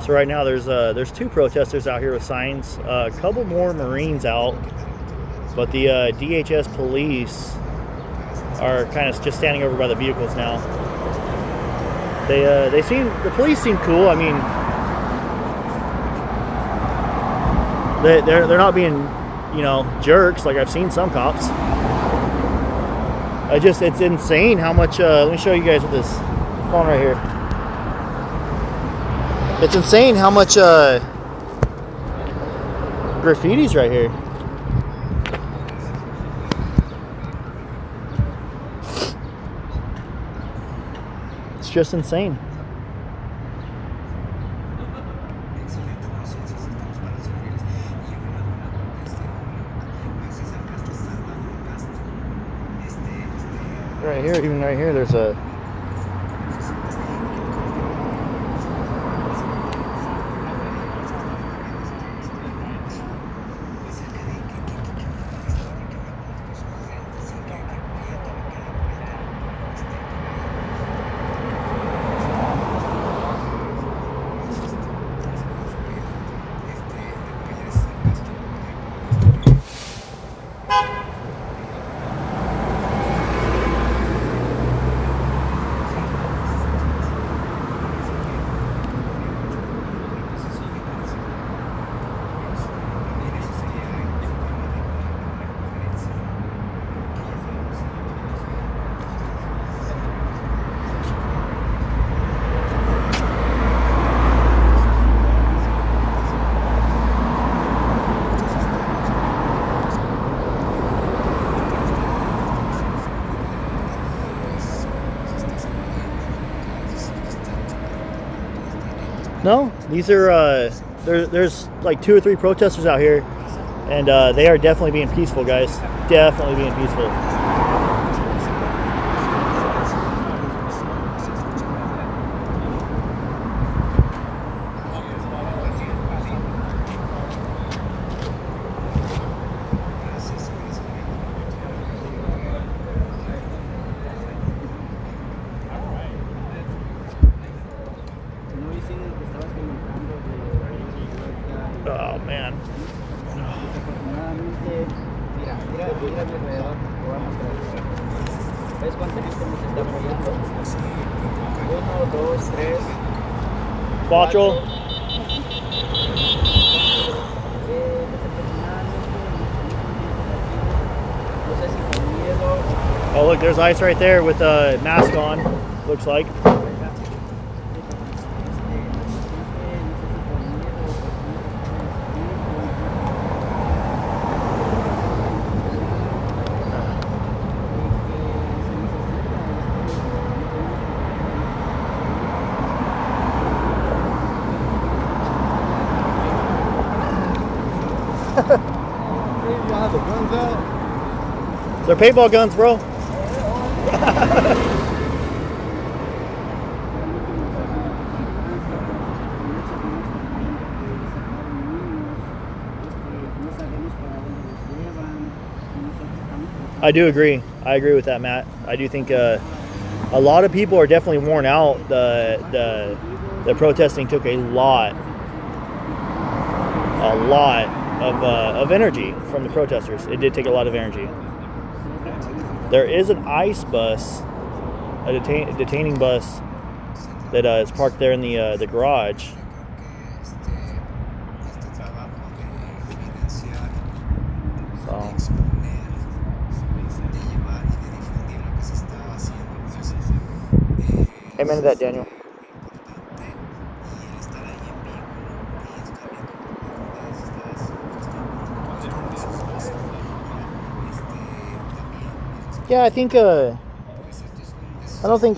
So right now there's two protesters out here with signs, a couple more Marines out, but the DHS police are kind of just standing over by the vehicles now. The police seem cool. I mean, they're not being, you know, jerks like I've seen some cops. It's insane how much. Let me show you guys with this phone right here. It's insane how much graffiti's right here. It's just insane. Right here, even right here, there's a No, these are there's like 2 or 3 protesters out here, and they are definitely being peaceful, guys. Definitely being peaceful. Oh man. Desafortunadamente, mira a mi alrededor, te voy a mostrar. ¿Ves cuánta gente nos está apoyando? 1, 2, 3, 4. No sé si con miedo. Oh look, there's ICE right there with a mask on. Looks like. Y'all have the guns out? They're paintball guns, bro. I do agree. I agree with that, Matt. I do think a lot of people are definitely worn out. The protesting took a lot of energy from the protesters. It did take a lot of energy. There is an ICE bus, a detaining bus that is parked there in the garage. So. Amen to that, Daniel. Yeah, I think I don't think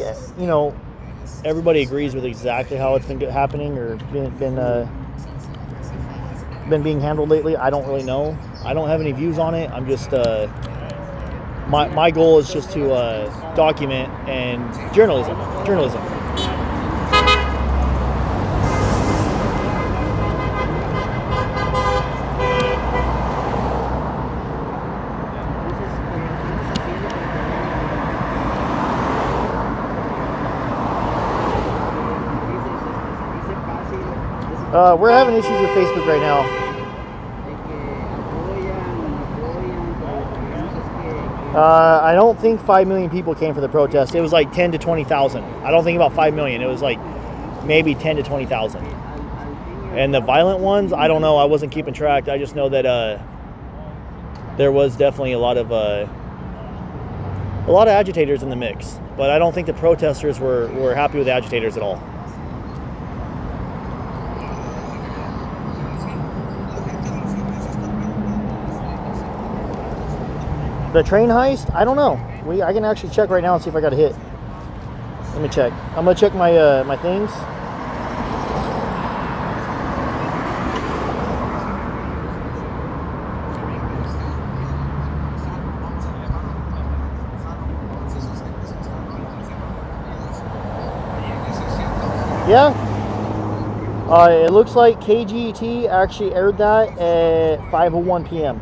everybody agrees with exactly how it's been happening or been being handled lately. I don't really know. I don't have any views on it. I'm just my goal is just to document and journalism. We're having issues with Facebook right now. I don't think 5 million people came for the protest. It was like 10 to 20,000. I don't think about 5 million. It was like maybe 10 to 20,000. And the violent ones, I don't know. I wasn't keeping track. I just know that there was definitely a lot of agitators in the mix. But I don't think the protesters were happy with the agitators at all. The train heist? I don't know. I can actually check right now and see if I got a hit. Let me check. I'm gonna check my my things. Yeah. It looks like KGET actually aired that at 5:01 p.m.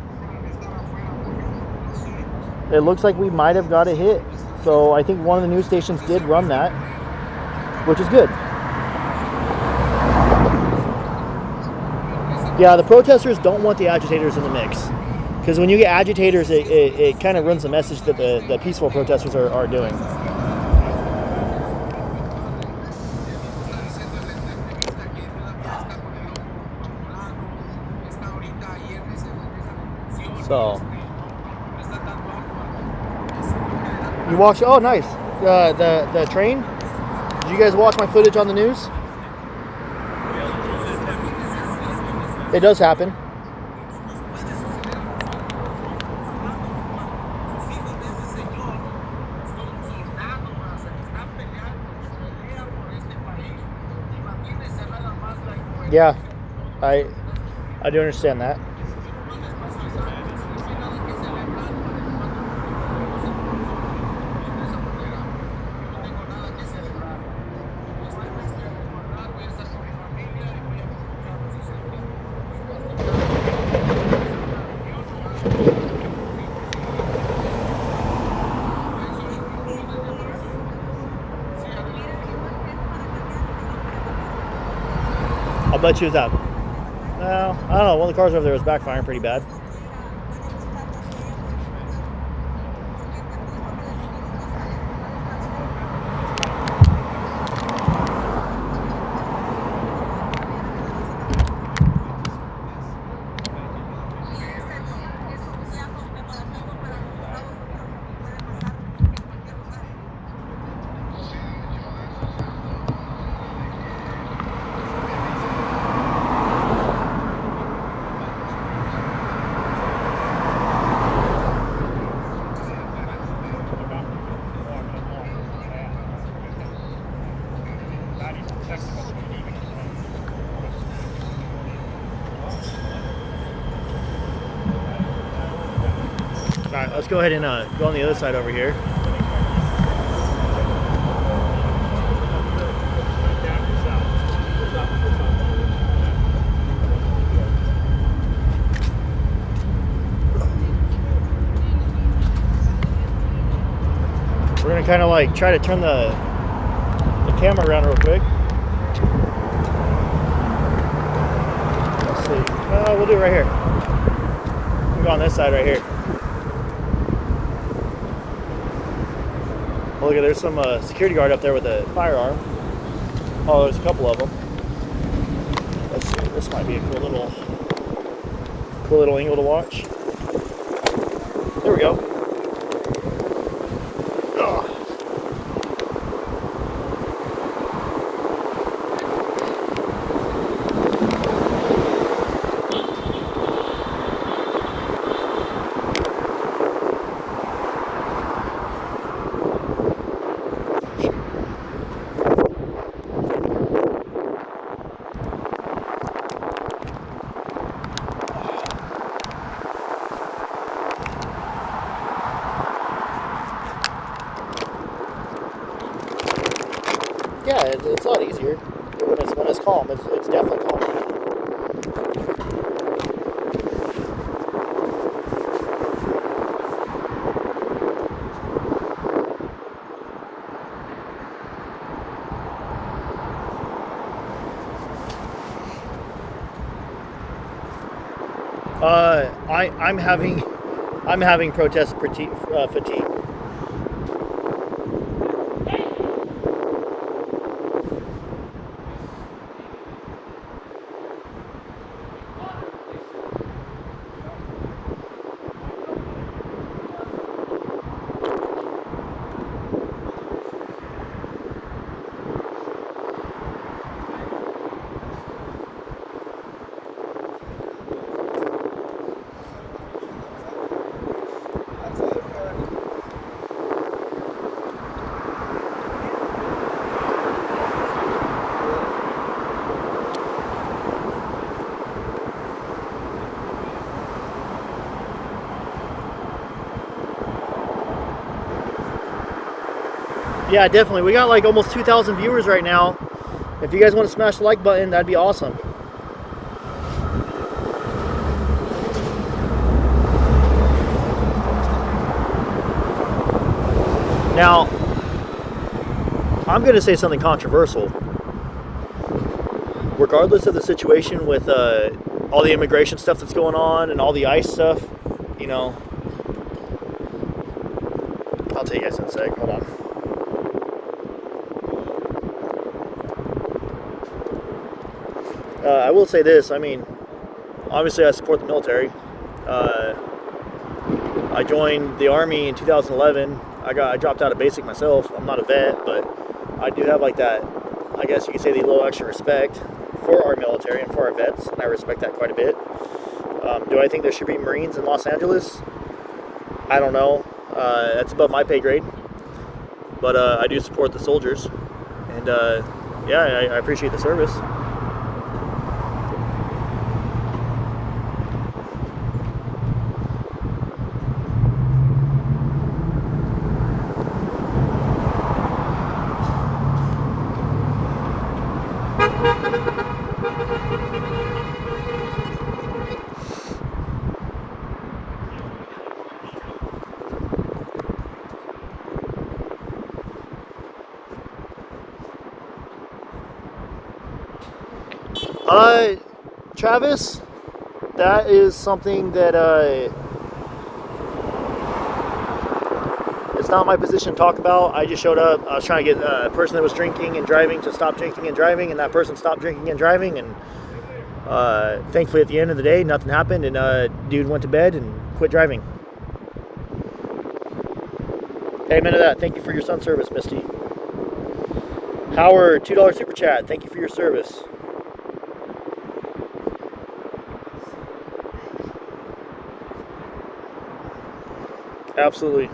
It looks like we might have got a hit. So I think one of the news stations did run that, which is good. Yeah, the protesters don't want the agitators in the mix. Because when you get agitators, it kind of ruins the message that the peaceful protesters are doing. So... You watch? Oh, nice. The train. Did you guys watch my footage on the news? It does happen. Yeah, I do understand that. I'll bet you was out. Well, I don't know. One of the cars over there was backfiring pretty bad. All right, let's go ahead and go on the other side over here. We're gonna kind of like try to turn the camera around real quick. Let's see. We'll do it right here. We'll go on this side right here. Oh, look at, there's some security guard up there with a firearm. Oh, there's a couple of them. Let's see. This might be a cool little angle to watch. There we go. Yeah, it's a lot easier when it's calm. It's definitely calm. I'm having protest fatigue. Yeah, definitely. We got like almost 2,000 viewers right now. If you guys want to smash the like button, that'd be awesome. Now, I'm going to say something controversial. Regardless of the situation with all the immigration stuff that's going on and all the ICE stuff, you know, I'll tell you guys in a sec. Hold on. I will say this. I mean, obviously I support the military. I joined the Army in 2011. I dropped out of basic myself. I'm not a vet, but I do have like that, I guess you could say, the little extra respect for our military and for our vets, and I respect that quite a bit. Do I think there should be Marines in Los Angeles? I don't know. That's above my pay grade. But I do support the soldiers, and yeah, I appreciate the service. Travis, that is something that it's not my position to talk about. I just showed up. I was trying to get a person that was drinking and driving to stop drinking and driving, and that person stopped drinking and driving, and thankfully at the end of the day nothing happened, and dude went to bed and quit driving. Amen to that. Thank you for your sun service, Misty. Howard, $2 super chat. Thank you for your service. Absolutely.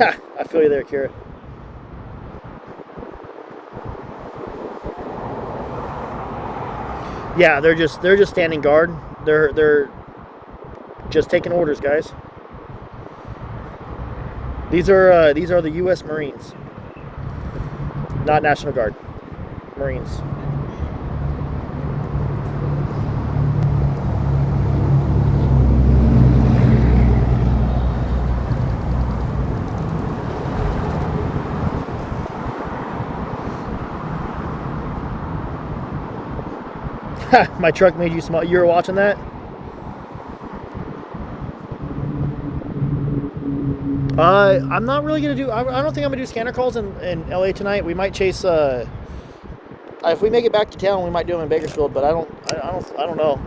I feel you there, Kira. Yeah, they're just standing guard. They're just taking orders, guys. These are the U.S. Marines, not National Guard. Marines. My truck made you smile. You were watching that? I'm not really gonna do. I don't think I'm gonna do scanner calls in LA tonight. We might chase. If we make it back to town, we might do them in Bakersfield. But I don't know.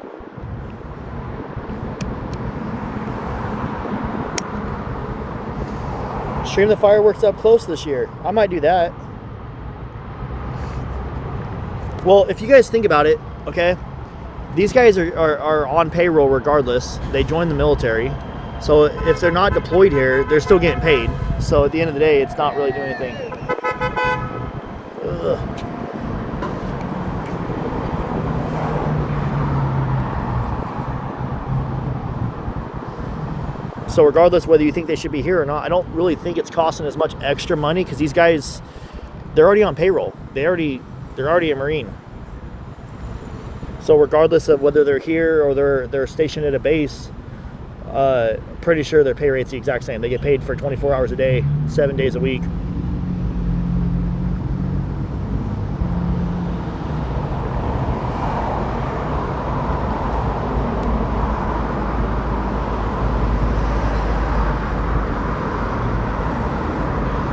Stream the fireworks up close this year. I might do that. Well, if you guys think about it, okay, these guys are on payroll regardless. They joined the military. So if they're not deployed here, they're still getting paid. So at the end of the day, it's not really doing anything. Ugh. So regardless whether you think they should be here or not, I don't really think it's costing as much extra money because these guys, they're already on payroll. They're already a Marine. So regardless of whether they're here or they're stationed at a base, pretty sure their pay rate's the exact same. They get paid for 24 hours a day, 7 days a week.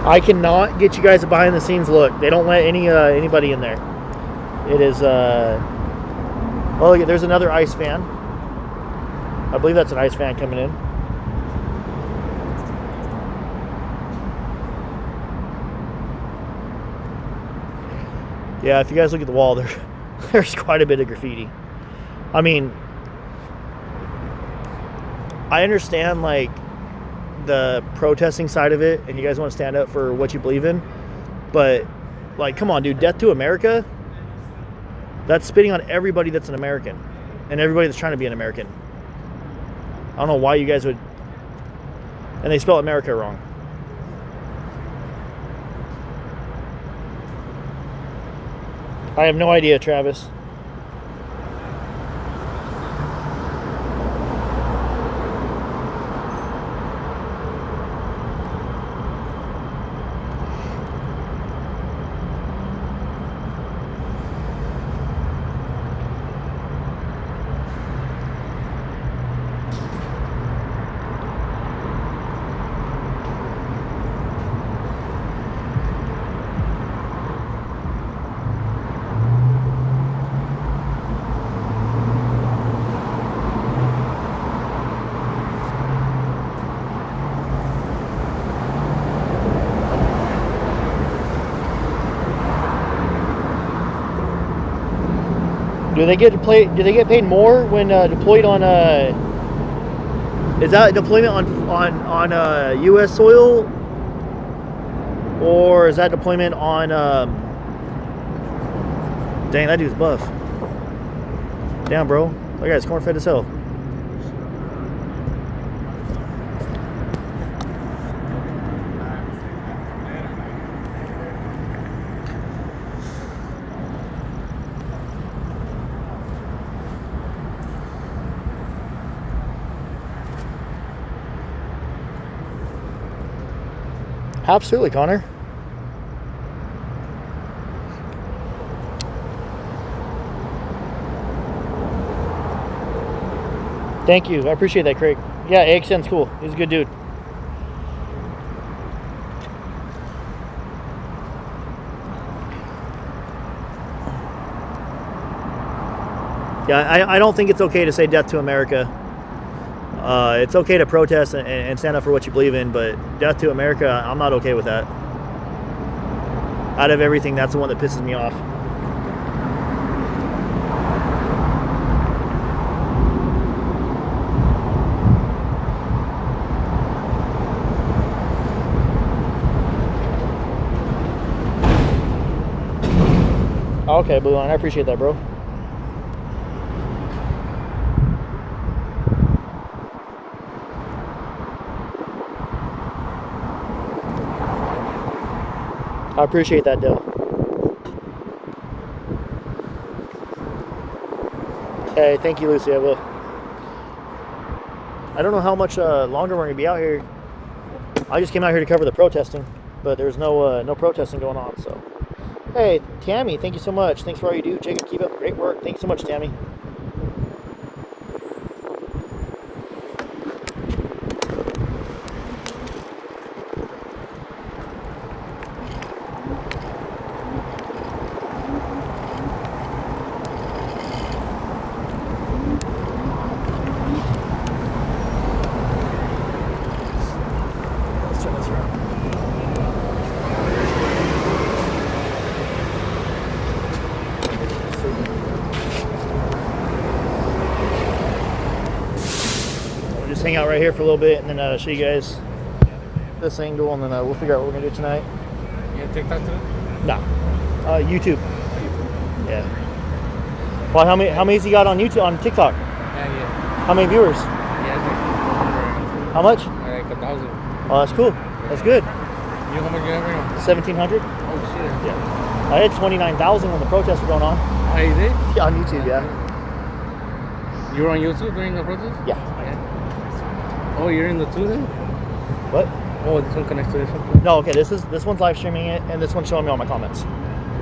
I cannot get you guys a behind the scenes look. They don't let anybody in there. It is oh, look, there's another ice fan. I believe that's an ice fan coming in. Yeah, if you guys look at the wall, there's quite a bit of graffiti. I mean, I understand like the protesting side of it, and you guys want to stand up for what you believe in, but like, come on, dude, death to America. That's spitting on everybody that's an American and everybody that's trying to be an American. I don't know why you guys would. And they spell America wrong. I have no idea, Travis. Do they get paid more when deployed on? Is that deployment on U.S. soil, or is that deployment on? Dang, that dude's buff. Damn, bro, that guy's corn fed as hell. Absolutely, Connor. Thank you. I appreciate that, Craig. Yeah, AXN's cool. He's a good dude. Yeah, I don't think it's okay to say death to America. It's okay to protest and stand up for what you believe in, but death to America, I'm not okay with that. Out of everything, that's the one that pisses me off. Okay, Blue Line, I appreciate that, bro. I appreciate that, Dale. Hey, thank you, Lucy. I will. I don't know how much longer we're gonna be out here. I just came out here to cover the protesting, but there's no protesting going on. So, hey, Tammy, thank you so much. Thanks for all you do, Jacob. Keep up the great work. Thanks so much, Tammy. Hang out right here for a little bit and then show you guys this angle, and then we'll figure out what we're gonna do tonight. You have TikTok too? No, YouTube. Yeah. Well, how many has he got on YouTube, on TikTok? Yeah. How many viewers? Yeah. How much? Like 1,000. Oh, that's cool. That's good. You how much you have right now? 1,700. Oh shit. Yeah. I had 29,000 when the protests were going on. Oh, you did? Yeah, on YouTube. Yeah. You were on YouTube during the protest? Yeah. Oh, you're in the two then? What? Oh, this one connects to this one? No, okay, this one's live streaming it, and this one's showing me all my comments.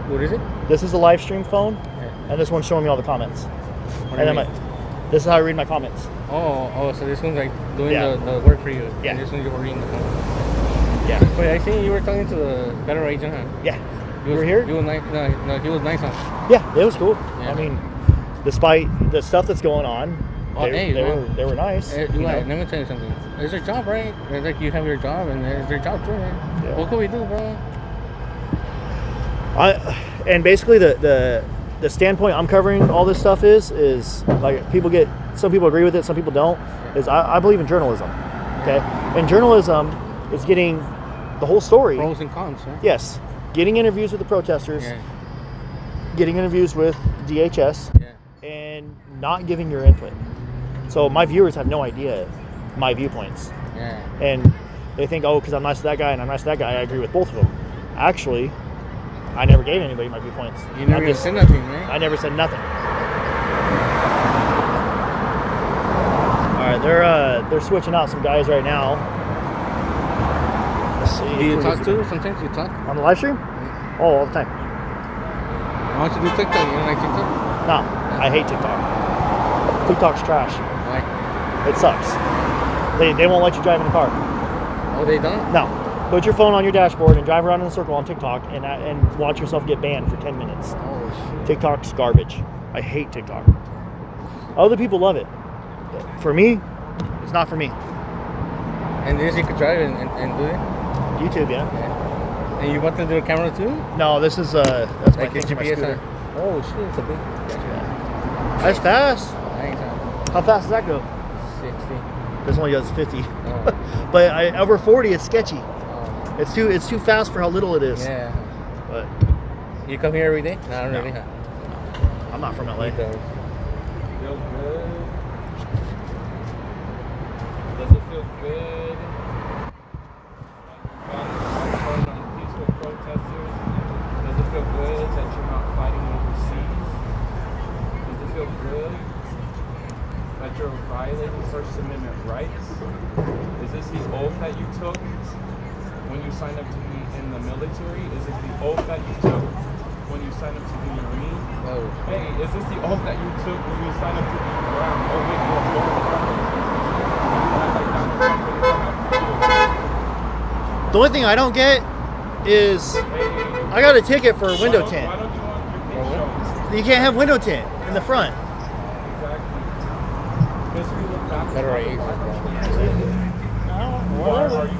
What is it? This is the live stream phone, Yeah. and this one's showing me all the comments. What do And you then mean? this is how I read my comments. Oh, so this one's like doing Yeah. the work for you. Yeah. And this one you're reading the comments. Yeah. Wait, I think you were talking to the federal agent, huh? Yeah. He You was, were here? He was nice. No, he was nice, huh? Yeah, it was cool. Yeah. I mean, despite the stuff that's going on, Oh, hey, they were nice. Hey, you know? let me tell you something. It's their job, right? It's like you have your job, and it's their job too, right? Yeah. What can we do, bro? And basically the standpoint I'm covering all this stuff is like some people agree with it, some people don't. Is I believe in journalism. Okay, and journalism is getting the whole story. Pros and cons, huh? Yes, getting interviews with the protesters, Yeah. getting interviews with DHS, Yeah. and not giving your input. So my viewers have no idea my viewpoints. Yeah. And they think, oh, because I'm nice to that guy and I'm nice to that guy, I agree with both of them. Actually, I never gave anybody my viewpoints. You never even said nothing, right? I never said nothing. All right, they're switching out some guys right now. Let's see. Do you talk too? Sometimes you talk? On the live stream? Oh, all the time. Why don't you do TikTok? You don't like TikTok? No, I hate TikTok. TikTok's trash. Why? It sucks. They won't let you drive in the car. Oh, they don't? No. Put your phone on your dashboard and drive around in a circle on TikTok and watch yourself get banned for 10 minutes. Oh, shit. TikTok's garbage. I hate TikTok. Other people love it. For me, it's not for me. And this you could drive and do it? YouTube, yeah. Yeah. And you want to do a camera too? No, this is that's Like my a thing, my GPS? scooter. Oh, shit, it's a big. Yeah. That's fast. Anytime. How fast does that go? 60. This one does 50. Oh. But over 40, it's sketchy. Oh. It's too fast for how little it is. Yeah. But You come here every day? No, not No. really, huh? I'm not from LA. He does. Feel good? Does it feel good? On peaceful protesters? Does it feel good that you're not fighting overseas? Does it feel good that you're violating First Amendment rights? Is this the oath that you took when you you sign up to be in the military? Is this the oath that you took when you signed up to be a Marine? Oh. Hey, is this the oath that you took when you signed up to be Brown? Oh wait, you were born The only thing I don't get is I got a ticket for window tint. Why don't you want your face shown? You can't have window tint in the front. Exactly. History look back. Federal agent, Why are you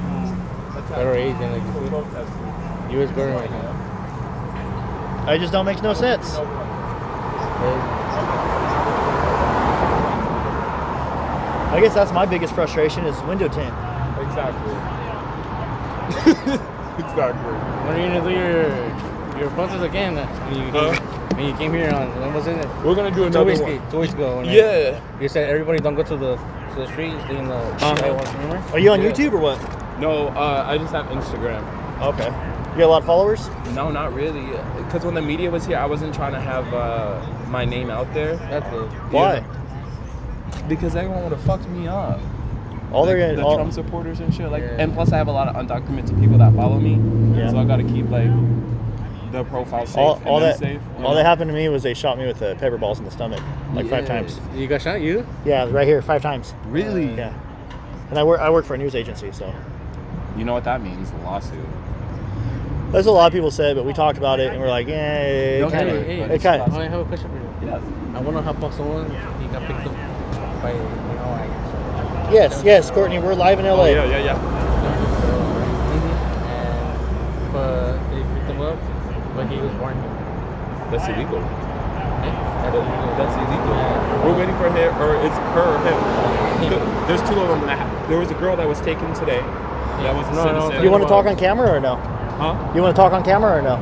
Federal agent, like protesting? U.S. government. I just don't make no sense. I guess that's my biggest frustration is window tint. Exactly. Exactly. When are you gonna do your protest again? When you came here on, when was it? We're gonna do 2 another weeks, one. 2 weeks ago. When Yeah. you said everybody don't go to the streets doing the remember? Are you on Yeah. YouTube or what? No, I just have Instagram. Okay. You got a lot of followers? No, not really. Because when the media was here, I wasn't trying to have my name out there. That's good. Why? Because everyone would have fucked me up. All they're the gonna Trump supporters and shit. Like, Yeah. and plus I have a lot of undocumented people that follow me. Yeah. So I gotta keep like the profile safe all and that them safe. all that happened to me was they shot me with pepper balls in the stomach like 5 times. You got shot, you? Yeah, right here 5 times. Really? Yeah. And I work for a news agency, so You know what that means? The lawsuit. that's what a lot of people said, but we talked about it and we're like, yeah, it Okay. kind Hey, of, it kind I of. have a question for you. Yes. I wonder how about someone he got picked up by, Yes, Courtney, we're live in LA. Oh, yeah. But they picked him up, but he was born here. That's illegal. That's illegal. Yeah. We're waiting for him, or it's her or him. There's 2 of them. There was a girl that was taken today. That was a citizen. Do you want to talk on camera or no? Huh? You want to talk on camera or no?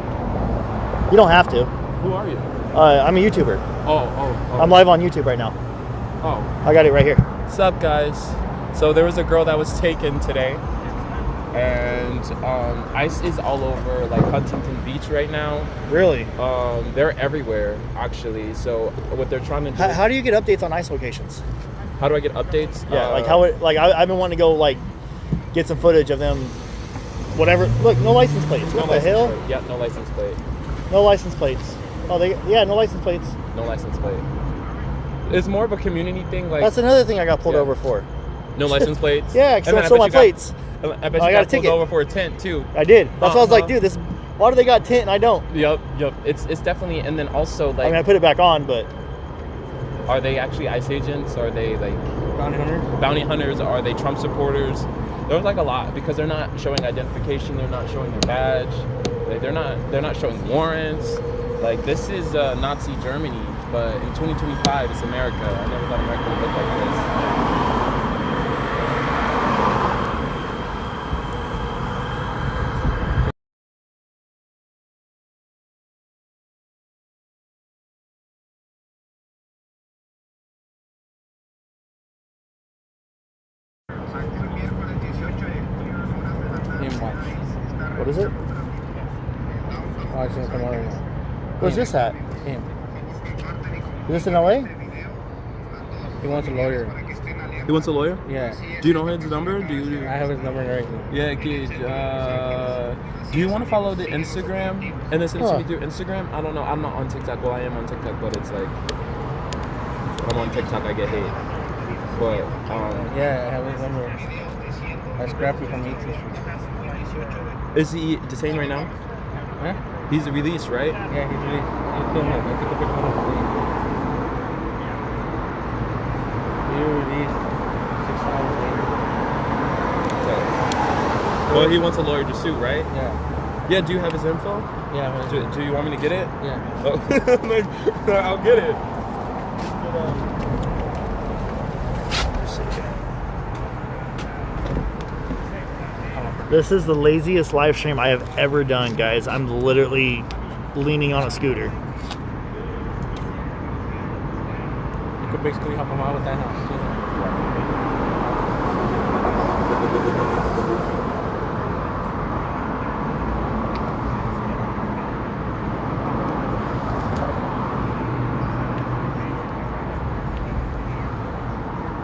You don't have to. Who are you? I'm a YouTuber. Oh. I'm live on YouTube right now. Oh. I got it right here. What's up, guys? So there was a girl that was taken today, and ICE is all over like Huntington Beach right now. Really? They're everywhere actually. So what they're trying to do. How do you get updates on ICE locations? How do I get updates? Yeah, I've been wanting to go like get some footage of them. Whatever. Look, no license plates. No What the license hell? plate. Yeah, no license plate. No license plates. Oh, no license plates. No license plate. It's more of a community thing. Like That's another thing I got pulled Yeah. over for. no license plates. Yeah, because And I then stole my bet you plates. I bet you I got a got pulled ticket. over for a tent too. I did. That's why I was like, Uh-huh. dude, why do they got tint and I don't? Yep. It's definitely, and then also like, I mean, I put it back on, but are they actually ICE agents? Are they like Bounty hunter? bounty hunters? Are they Trump supporters? There's like a lot because they're not showing identification. They're not showing their badge. Like they're not showing warrants. Like this is Nazi Germany, but in 2025 it's America. I never thought America would look like this. what is it? Oh, it's gonna come out right now. Where's this at? Him. Is this in LA? He wants a lawyer. He wants a lawyer? Yeah. Do you know his number? Do you? I have his number right here. Yeah, kid. Do you want to follow the Instagram and then send it to me through Instagram? I don't know. I'm not on TikTok. Well, I am on TikTok, but it's like when I'm on TikTok, I get hate. But Yeah, I have his number. I scrapped it from 18th Street. is he detained right now? Huh? He's released, right? Yeah, he's really. He filmed it. I took a picture of him today. He released 6 hours later. Well, he wants a lawyer to sue, right? Yeah. Yeah. Do you have his info? Yeah, but Do you want me to get it? yeah. Oh, I'll get it. This is the laziest live stream I have ever done, guys. I'm literally leaning on a scooter. You could basically help him out with that house.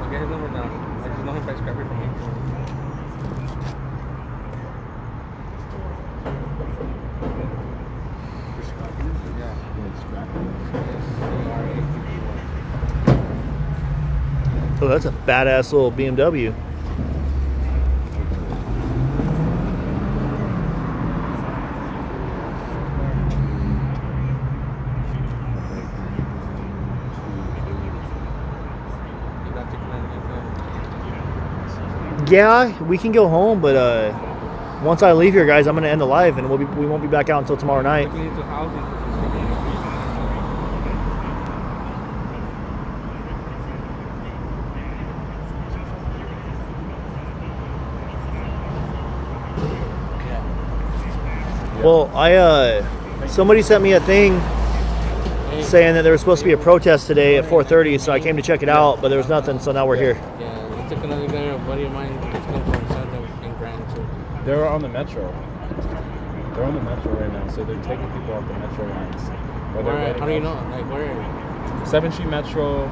I'll get his number now. I just know him by scrapping from 18th. Oh, that's a badass little BMW. Yeah, we can go home, but once I leave here, guys, I'm gonna end the live, and we won't be back out until tomorrow night. Well, somebody sent me a thing saying that there was supposed to be a protest today at 4:30, so I came to check it out, but there was nothing, so now we're here. Yeah, I took another guy, a buddy of mine, that's going from Southern and Grand too. They're on the metro. They're on the metro right now, so they're taking people off the metro lines. Where, how do you know? Like where? 7th Street Metro.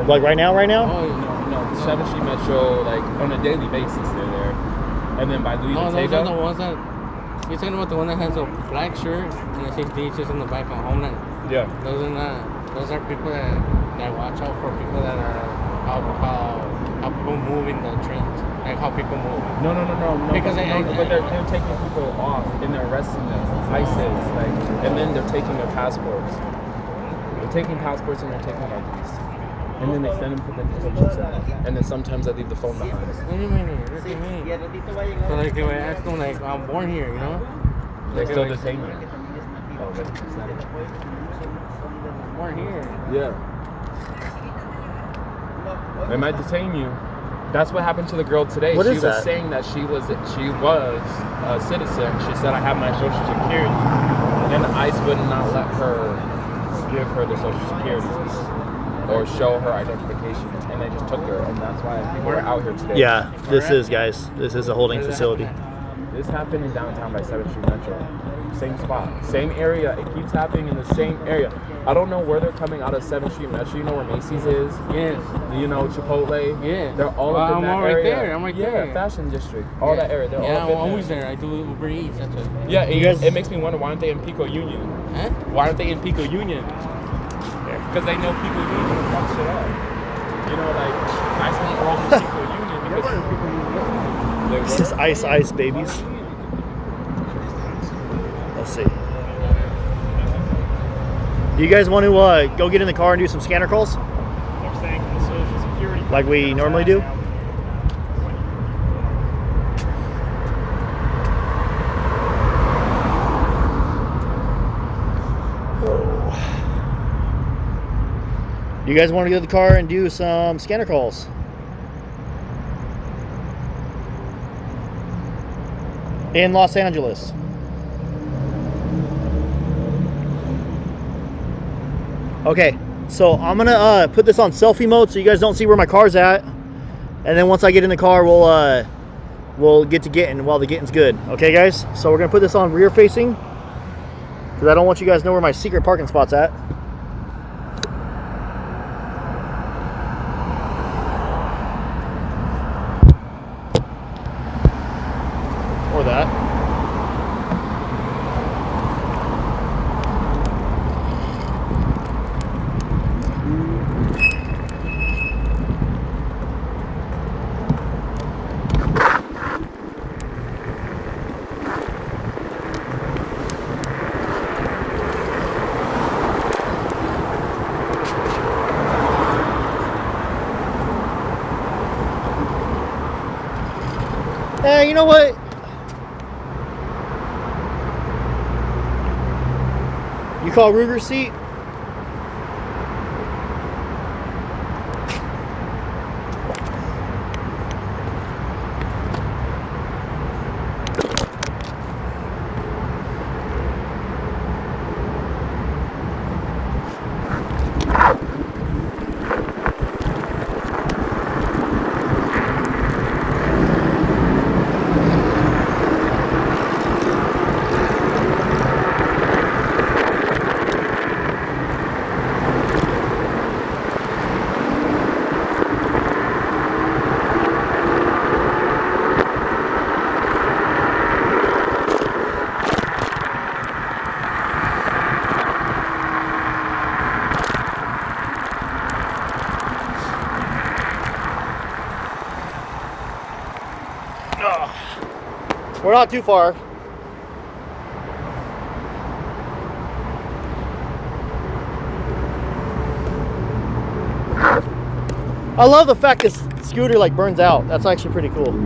Like right now? Oh, No, 7th Street Metro, like on a daily basis, they're there. And then by Louis no, those Bottega. are the ones that. You're talking about the one that has a black shirt and it says DHS on the back on Homeland. Yeah. Those are people that watch out for people that are how people move in the trains, like how people move. No. Because but they're taking people off and they're arresting them. ISIS, like, and then they're taking their passports. They're taking passports and they're taking IDs. And then they send them to the detention center. And then sometimes I leave the phone behind. What do you mean? What do you mean? So like if I ask them like I'm born here, you know? They still like, detain you. born here. Yeah. They might detain you. That's what happened to the girl today. What she is was that? saying that she was a citizen. She said I have my social security. And ICE would not let her give her the social security or show her identification. And they just took her, and that's why people are out here today. Yeah, this is, guys. This is a holding facility. This happened in downtown by 7th Street Metro. Same spot, same area. It keeps happening in the same area. I don't know where they're coming out of 7th Street Metro. You know where Macy's is? Yes. You know Chipotle? Yeah. They're all up in that I'm right area. there. I'm right there. Yeah, Fashion District. All that area. They're all Yeah, up I'm in always there. there. I do Uber Eats. That's what. Yeah, You guys- it makes me wonder, why aren't they in Pico Union? Huh? Why aren't they in Pico Union? Because they know Pico Union will fuck shit up. You know, like, nice one girls in Pico Union because This is ice, babies. Let's see. Do you guys want to go get in the car and do some scanner calls? They're saying the Social Security. Like we normally do? Do you guys want to get in the car and do some scanner calls? In Los Angeles. Okay, so I'm gonna put this on selfie mode so you guys don't see where my car's at, and then once I get in the car, we'll get to getting while the getting's good. Okay, guys. So we're gonna put this on rear facing because I don't want you guys to know where my secret parking spot's at. Or that. Hey, you know what? You call Ruger's seat? we're not too far. I love the fact this scooter like burns out. That's actually pretty cool.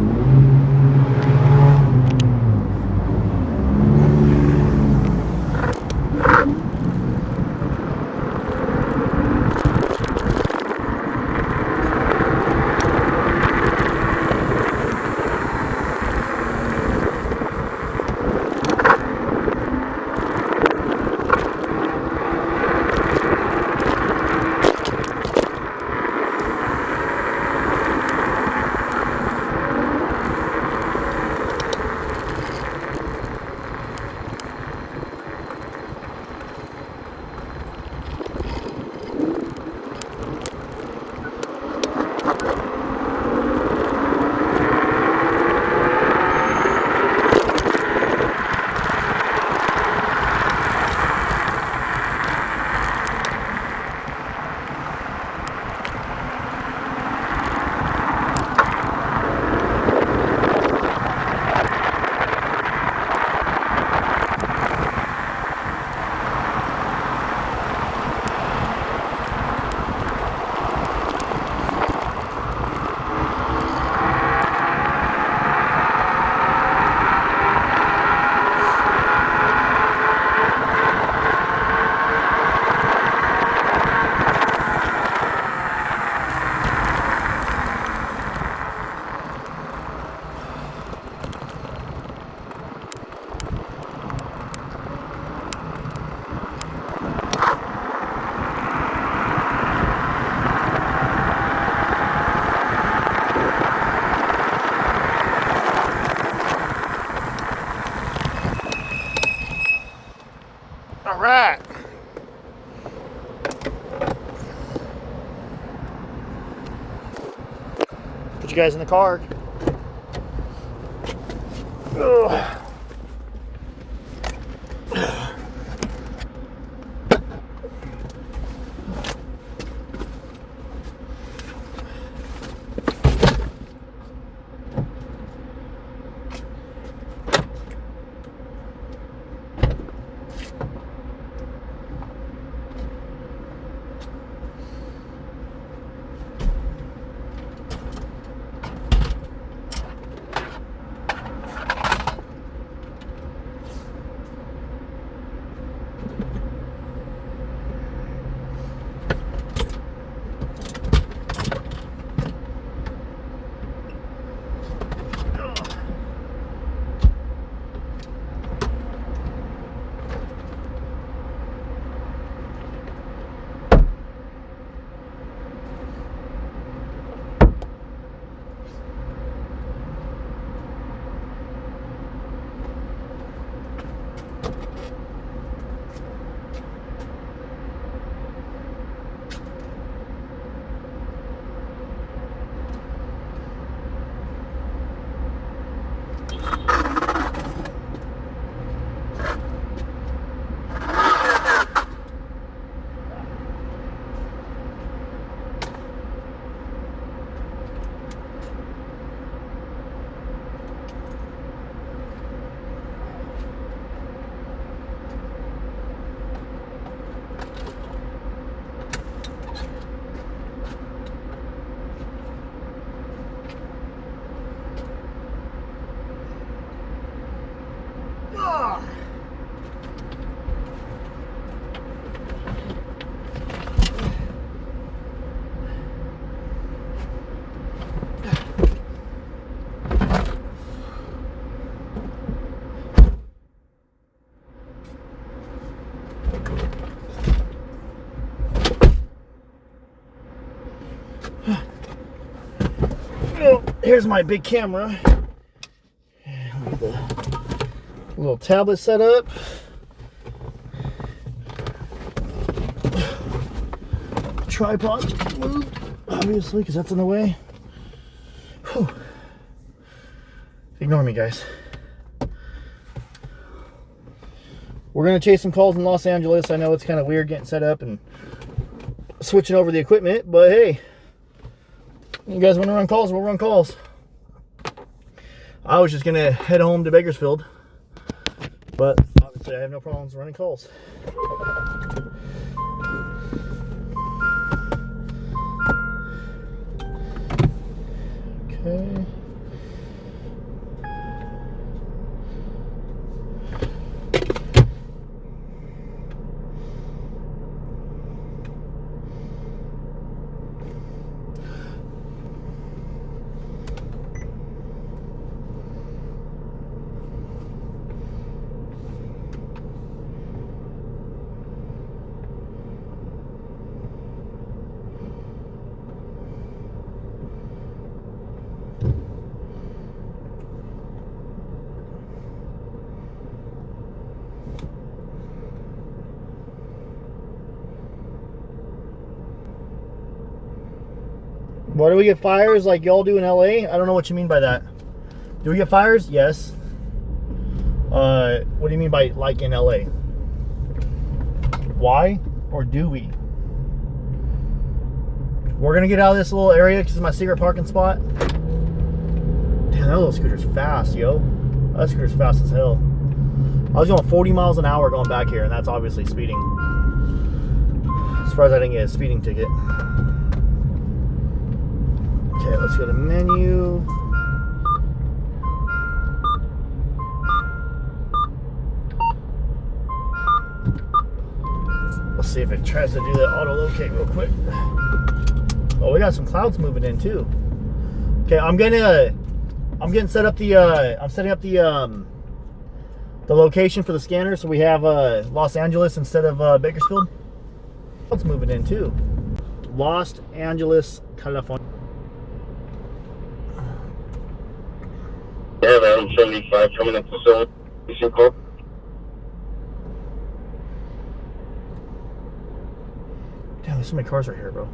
All right. Put you guys in the car. Ugh. Here's my big camera. Get the little tablet set up. Tripod moved, obviously, because that's in the way. Whew. Ignore me, guys. We're gonna chase some calls in Los Angeles. I know it's kind of weird getting set up and switching over the equipment, but hey, you guys want to run calls, we'll run calls. I was just gonna head home to Bakersfield, but obviously I have no problems running calls. Okay. Why do we get fires like y'all do in LA? I don't know what you mean by that. Do we get fires? Yes. What do you mean by like in LA? Why? Or do we? We're gonna get out of this little area because it's my secret parking spot. Damn, that little scooter's fast, yo. That scooter's fast as hell. I was going 40 miles an hour going back here, and that's obviously speeding. Surprised I didn't get a speeding ticket. Okay, let's go to menu. Let's see if it tries to do that auto locate real quick. Oh, we got some clouds moving in too. Okay, I'm getting set up the I'm setting up the location for the scanner, so we have Los Angeles instead of Bakersfield. Clouds moving in too. Los Angeles, California. Yeah, Adam 75 coming up to zone. You call? Damn, there's so many cars right here, bro.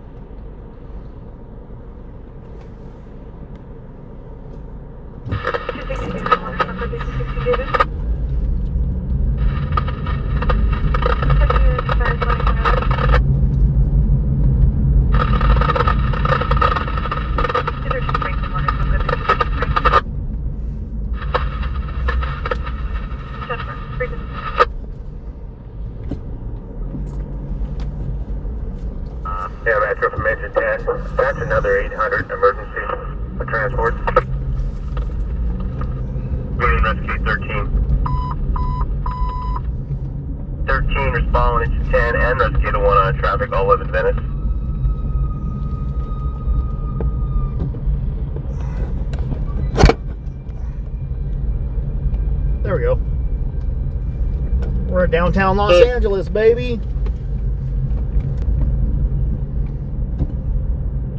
Yeah, Metro from Engine 10. That's another 800 emergency transport. Green Rescue 13. 13 respond Engine 10 and Rescue to 1 on traffic, all live in Venice. There we go. We're at downtown Los Angeles, baby.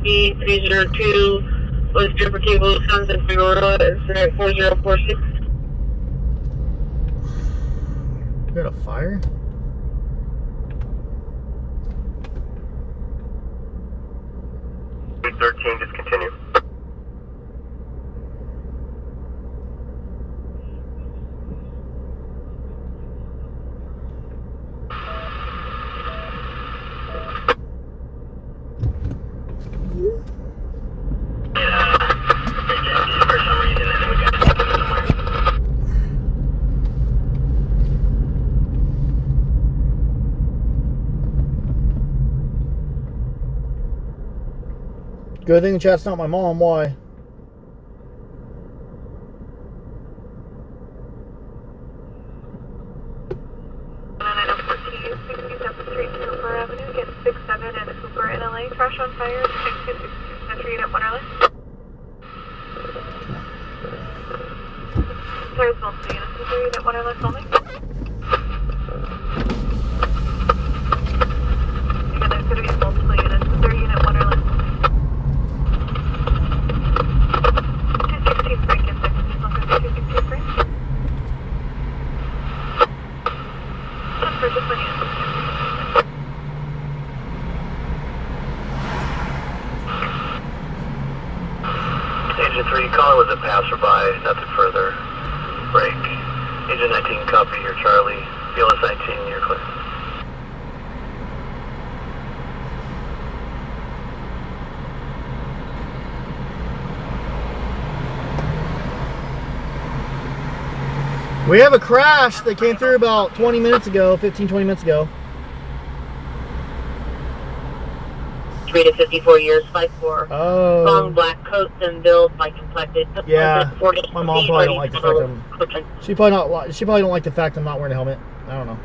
B302 was Jumper Cable Sons in Figueroa, incident 4046. We got a fire? B13, discontinue. Good thing the chat's not my mom. Why? Crash on fire, 662 Century at Wonderland. There's multiple units, Century at Wonderland only. Again, there's going to be multiple units, Century unit Wonderland only. 216 break in 216 break. Just for just one unit. Agent 3, call was a passerby, nothing further. Break. Agent 19, copy your Charlie. BLS 19, you're clear. We have a crash that came through about 20 minutes ago, 15, 20 minutes ago. 3 to 54 years, 5'4". Oh. Long black coats and build, like complected. Yeah. My mom probably don't like the fact she probably don't like the fact I'm not wearing a helmet. I don't know.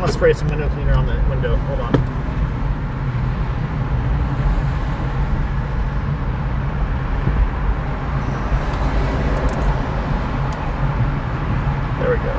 Spray some window cleaner on the window. Hold on. There we go.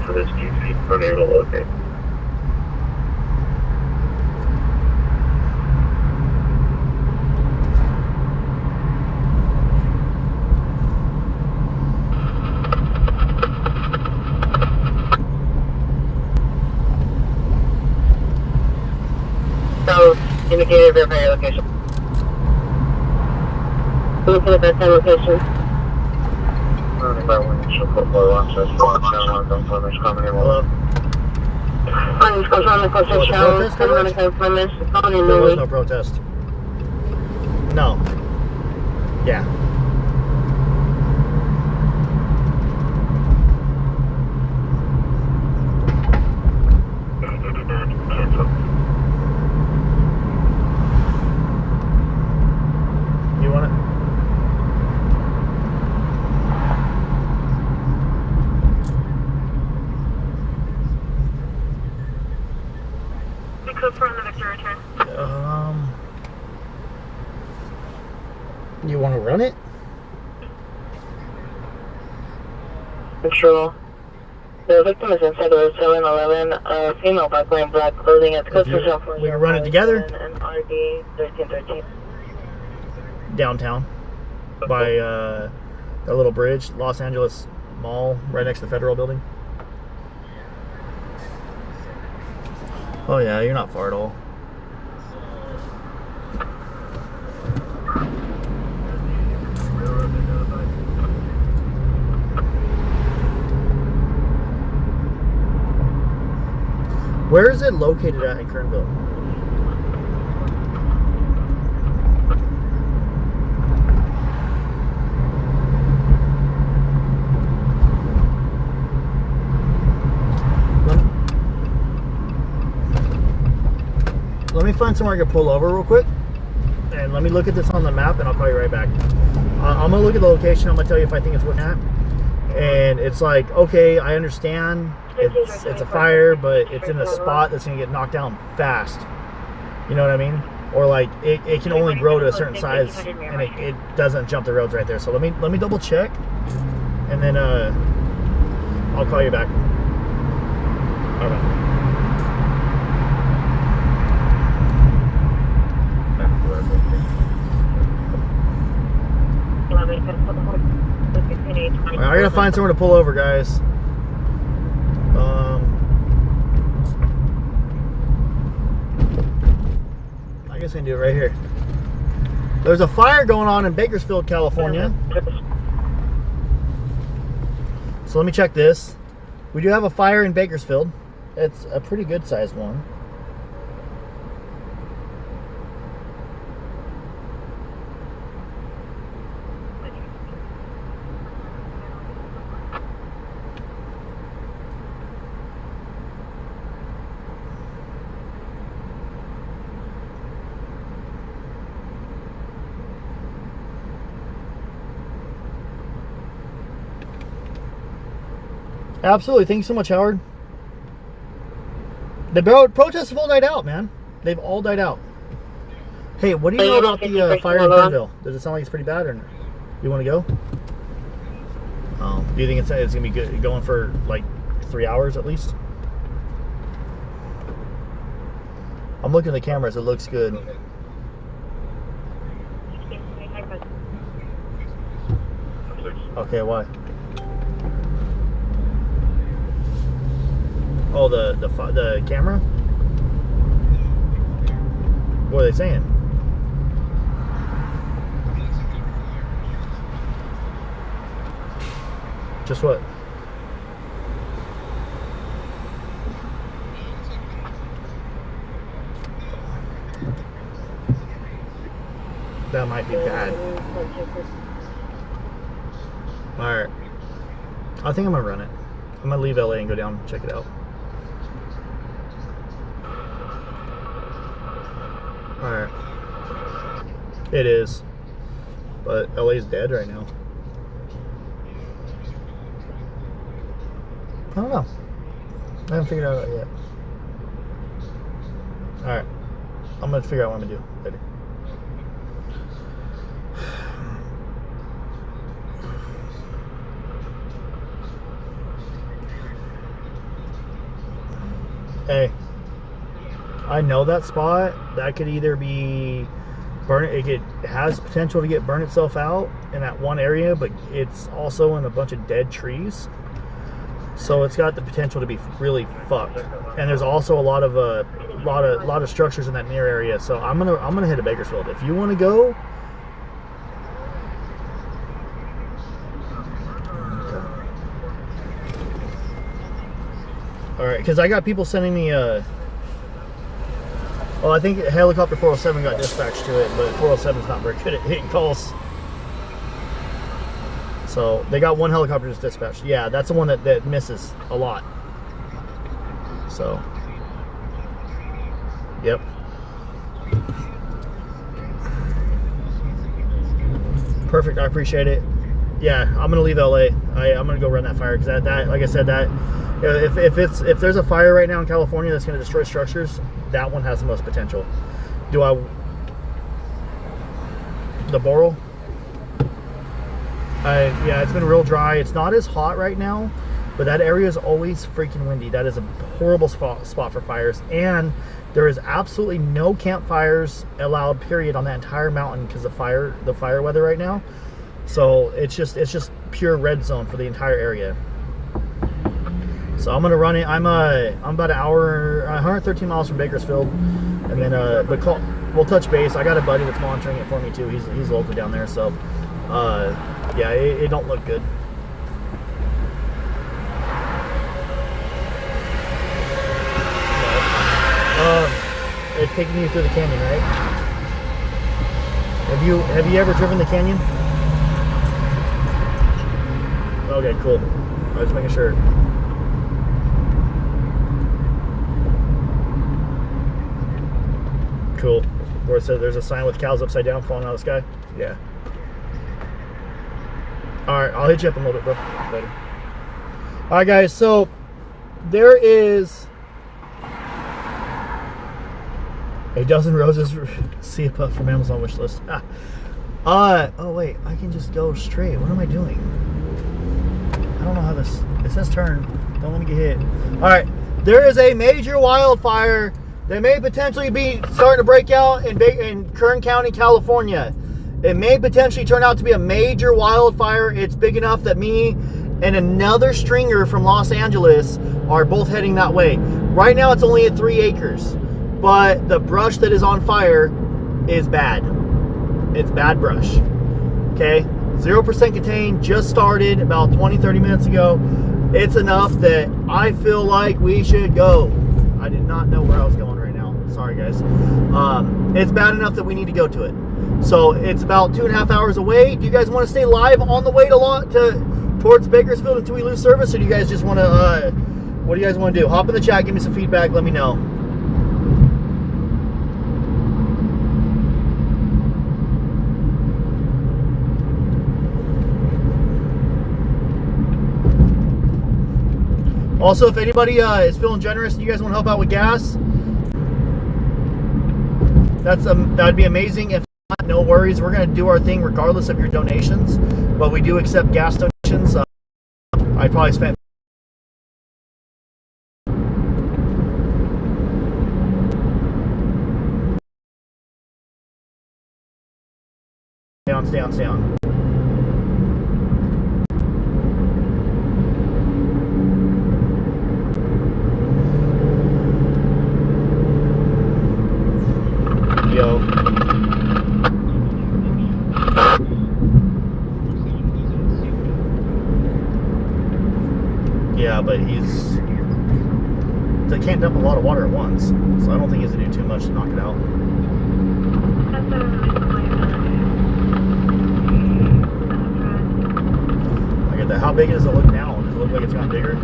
For this GC, unable to locate. So, indicated verify your location. Looking at that time location. Hello. There was no protest. No. Yeah. You want it? Code for the Victor return. You want to run it? Control. The victim is inside of 711, female black wearing black clothing at the customer shop. We can run it together. And RD 1313. Downtown. By the little bridge, Los Angeles Mall, right next to the Federal Building. Oh yeah, you're not far at all. Where is it located at in Kernville? Let me find somewhere I can pull over real quick, and let me look at this on the map, and I'll call you right back. I'm gonna look at the location. I'm gonna tell you if I think it's worth that. And it's like, okay, I understand it's a fire, but it's in a spot that's gonna get knocked down fast. You know what I mean? Or like it can only grow to a certain size, and it doesn't jump the roads right there. So let me double check, and then I'll call you back. Okay. I gotta find somewhere to pull over, guys. I guess I can do it right here. There's a fire going on in Bakersfield, California. So let me check this. We do have a fire in Bakersfield. It's a pretty good sized one. Absolutely. Thank you so much, Howard. The protests have all died out, man. They've all died out. Hey, what do you know about the fire in Kernville? Does it sound like it's pretty bad, or you want to go? Do you think it's gonna be good, going for like 3 hours at least? I'm looking at the cameras. It looks good. Okay, why? Oh, the camera? What are they saying? Just what? That might be bad. Alright. I think I'm gonna run it. I'm gonna leave LA and go down and check it out. Alright. It is. But LA's dead right now. I don't know. I haven't figured it out yet. Alright. I'm gonna figure out what I'm gonna do later. Hey, I know that spot. That could either be it has potential to burn itself out in that one area, but it's also in a bunch of dead trees. So it's got the potential to be really fucked. And there's also a lot of structures in that near area. So I'm gonna head to Bakersfield. If you want to go, okay. All right, because I got people sending me well, I think helicopter 407 got dispatched to it, but 407 is not very good at hitting calls. So they got one helicopter just dispatched. Yeah, that's the one that misses a lot. So, yep. Perfect. I appreciate it. Yeah, I'm gonna leave LA. I'm gonna go run that fire because that like I said, that if there's a fire right now in California that's gonna destroy structures, that one has the most potential. The Boral? Yeah, it's been real dry. It's not as hot right now, but that area is always freaking windy. That is a horrible spot for fires, and there is absolutely no campfires allowed, period, on that entire mountain because of the fire weather right now. So it's just pure red zone for the entire area. So I'm gonna run it. I'm about an hour, 113 miles from Bakersfield, and then we'll touch base. I got a buddy that's monitoring it for me too. He's local down there, so yeah, it don't look good. It's taking you through the canyon, right? Have you ever driven the canyon? Okay, cool. I was making sure. Cool. Where it says there's a sign with cows upside down falling out of the sky. Yeah. Alright, I'll hit you up in a little bit, bro. Later. Alright, guys, so there is a dozen roses see a puff from Amazon wish list. Oh wait, I can just go straight. What am I doing? I don't know how this. It says turn. Don't let me get hit. Alright, there is a major wildfire that may potentially be starting to break out in Kern County, California. It may potentially turn out to be a major wildfire. It's big enough that me and another stringer from Los Angeles are both heading that way. Right now it's only at 3 acres, but the brush that is on fire is bad. It's bad brush. Okay, 0% contained, just started about 20-30 minutes ago. It's enough that I feel like we should go. I did not know where I was going right now. Sorry, guys. It's bad enough that we need to go to it. So it's about 2.5 hours away. Do you guys want to stay live on the way towards Bakersfield until we lose service, or do you guys just want to? What do you guys want to do? Hop in the chat, give me some feedback, let me know. Also, if anybody is feeling generous and you guys want to help out with gas, that'd be amazing. If not, no worries. We're going to do our thing regardless of your donations, but we do accept gas donations. I probably spent stay on. Yo. Yeah, but they can't dump a lot of water at once, so I don't think he's gonna do too much to knock it out. That's a liability. I get that. How big does it look now? Does it look like it's gotten bigger?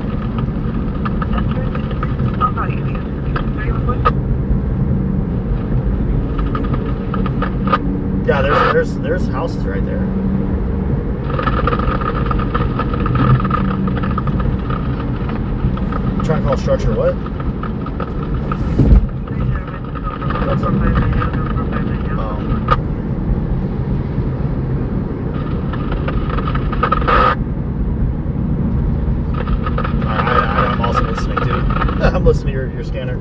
I'll call you. 31 Yeah, there's houses right there. I'm trying to call structure what? What's up? I'm also listening too. I'm listening to your scanner.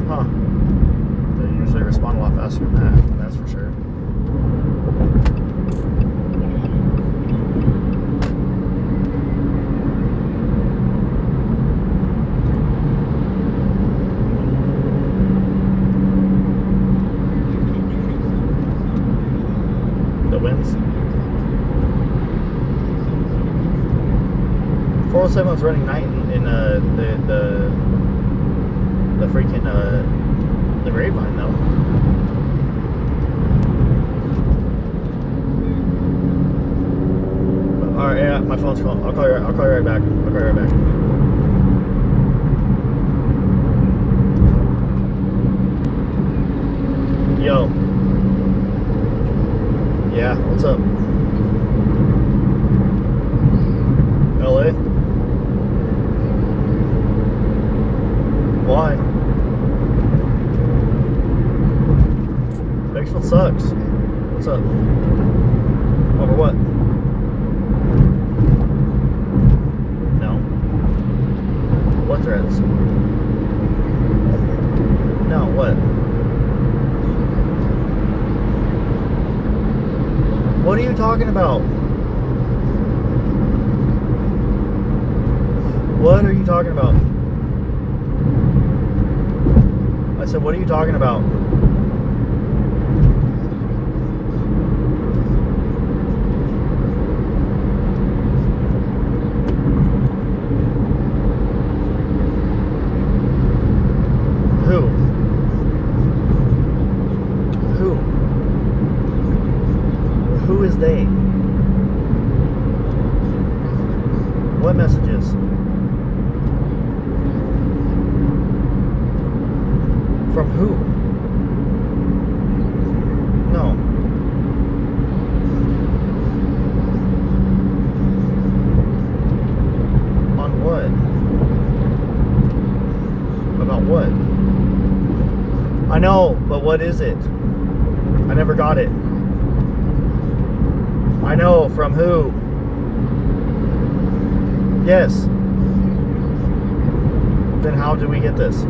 Huh. They usually respond a lot faster than that, that's for sure. The winds. 407 was running night in the freaking the grapevine though. All right, yeah, my phone's calling. I'll call you right back. Yo. Yeah, what's up? LA? Why? Bakersfield sucks. What's up? Over what? No. What threads? No, what? What are you talking about? What are you talking about? I said, what are you talking about? Who? Who is they? What messages? From who? No. On what? About what? I know, but what is it? I never got it. I know, from who? Yes. Then how did we get this?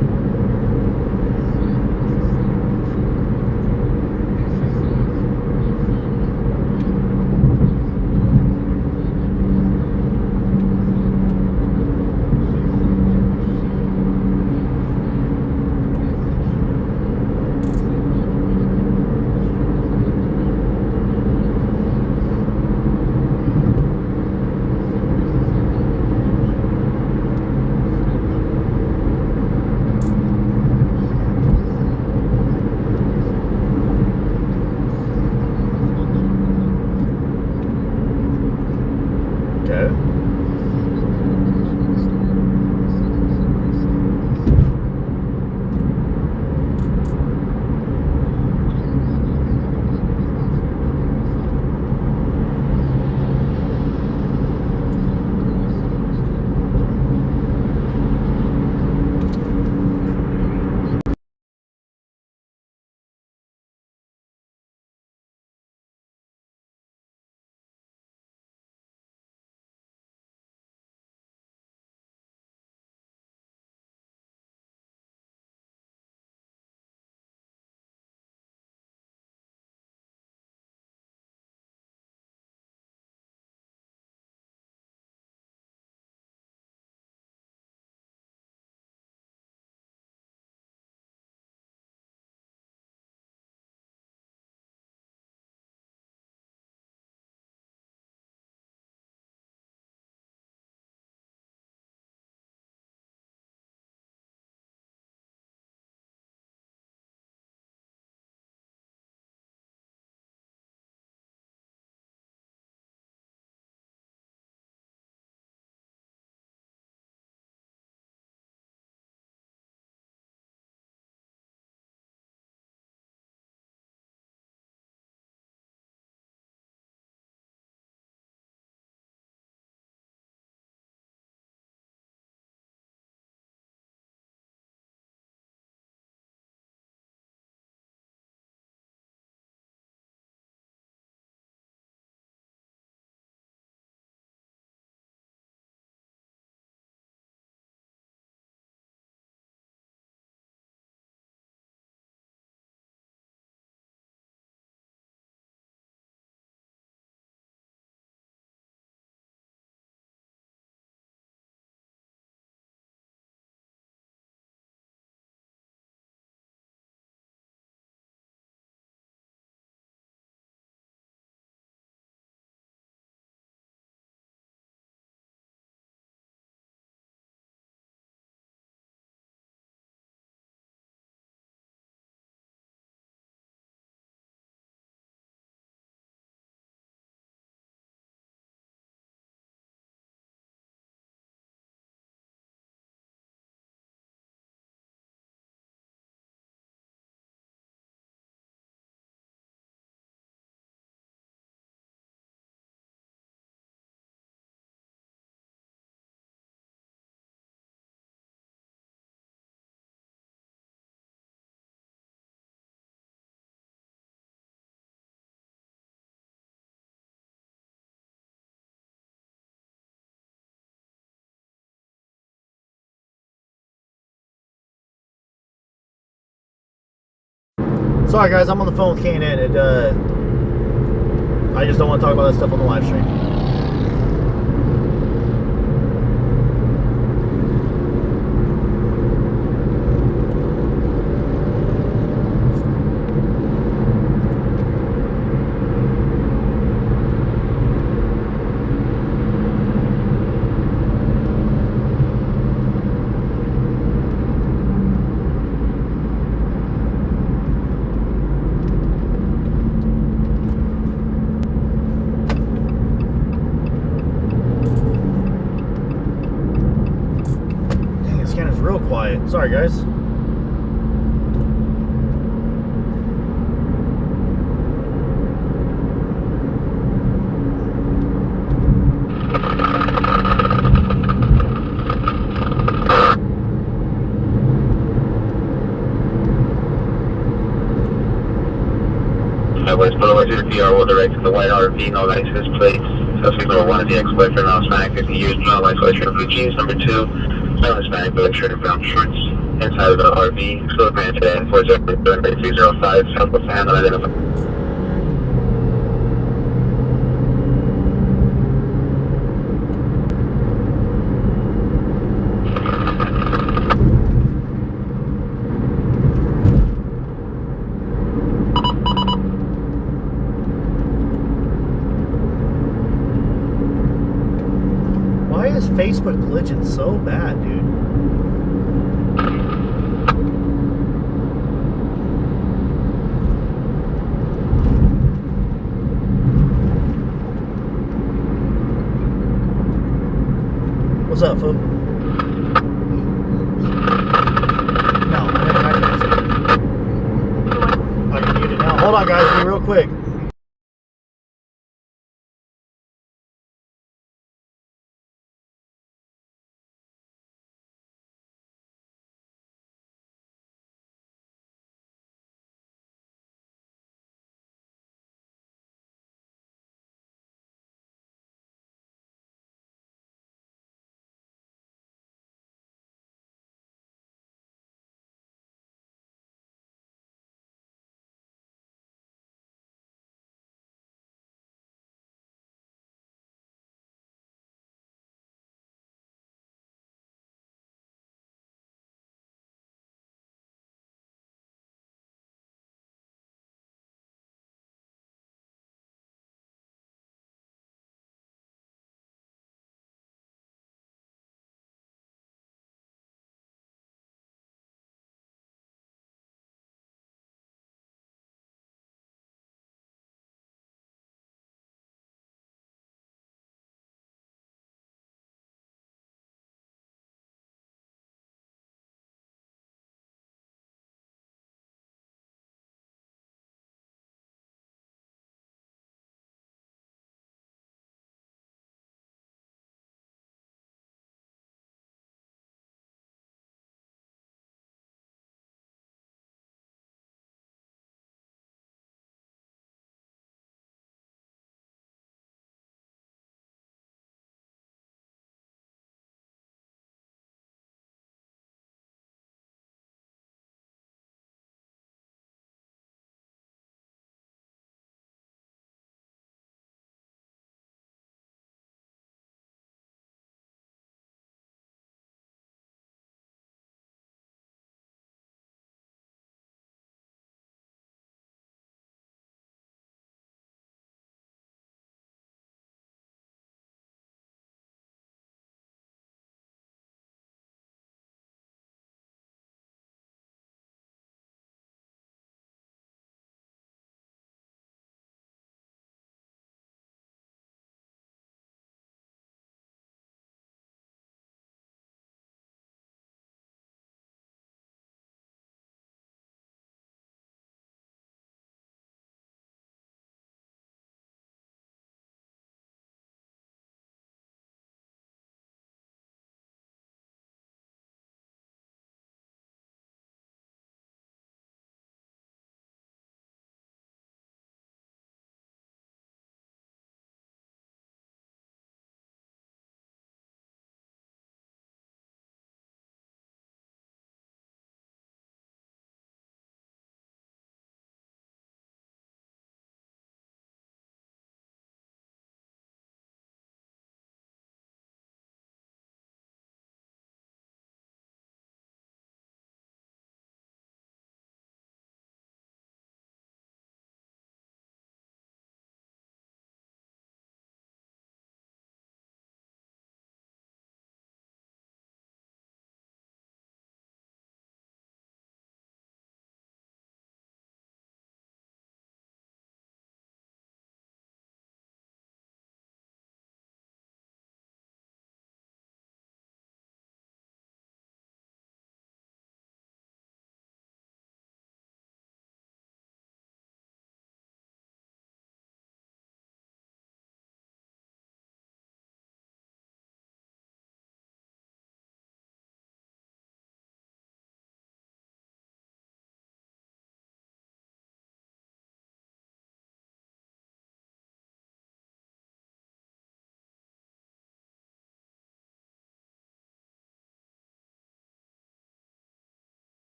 Sorry guys, I'm on the phone with K&N. I just don't want to talk about that stuff on the live stream. Real quiet. Sorry, guys. West Boulevard PR will direct to the white RV, no license plates. Suspect number 1 is the ex-boyfriend, now Hispanic, 50 years, no license, shirt of blue jeans. Number 2, no Hispanic, black shirt and brown shorts. Inside of the RV, still granted at 40305, Southwest Handle, identified. Why is Facebook glitching so bad, dude? What's up, fool? No, I never had that. I can mute it now. Hold on, guys, be real quick.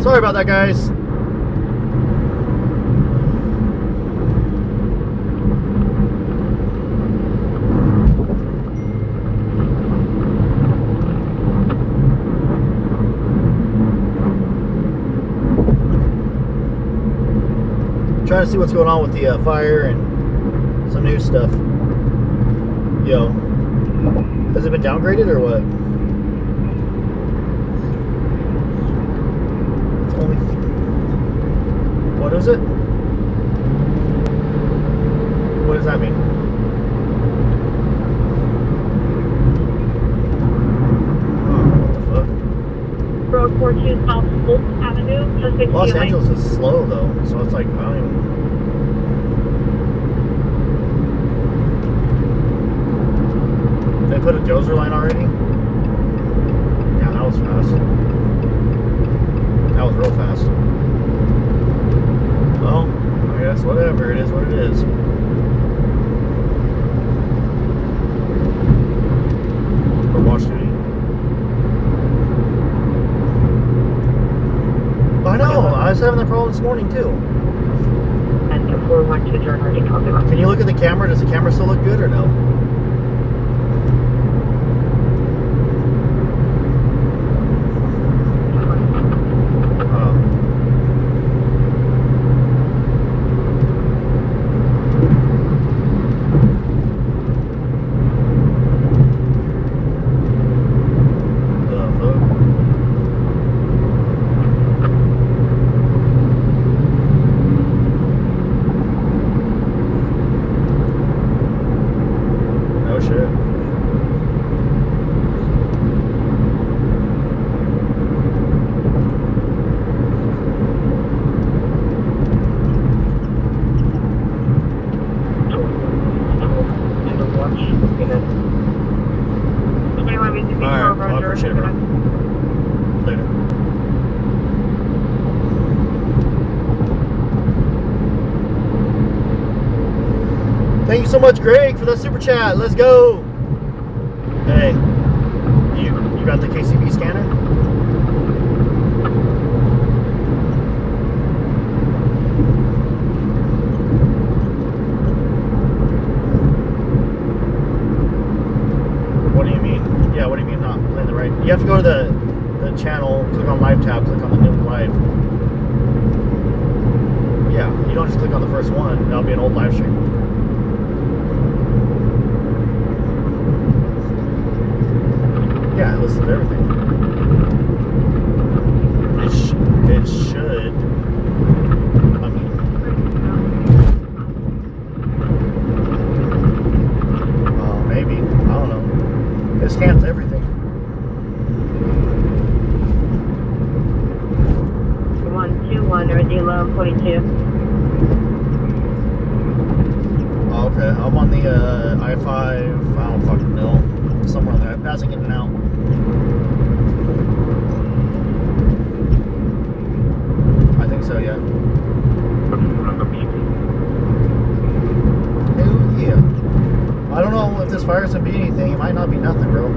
Sorry about that, guys. Trying to see what's going on with the fire and some new stuff. Yo, has it been downgraded or what? It's only. What is it? What does that mean? Oh, what the fuck? Road 42 South Holt Avenue, just 50 Los Angeles is slow though, so it's like I don't even. They put a dozer line already? Yeah, that was fast. That was real fast. Well, I guess whatever, it is what it is. For watch duty. I know, I was having that problem this morning too. And 412 turn ready, copy one. Can you look at the camera? Does the camera still look good or no? Thank you so much, Greg, for that super chat. Let's go. Hey, you got the KCB scanner? What do you mean? Yeah, what do you mean not playing the right? You have to go to the channel, click on live tab, click on the new live. Yeah, you don't just click on the first one. That'll be an old live stream. Yeah, it lists everything. It should. I mean, maybe. I don't know. It scans everything. 121 or the 1142. Okay, I'm on the I-5. I don't fucking know. Somewhere there, passing in and out. I think so, yeah. Hell yeah. I don't know if this fire's gonna be anything. It might not be nothing, bro.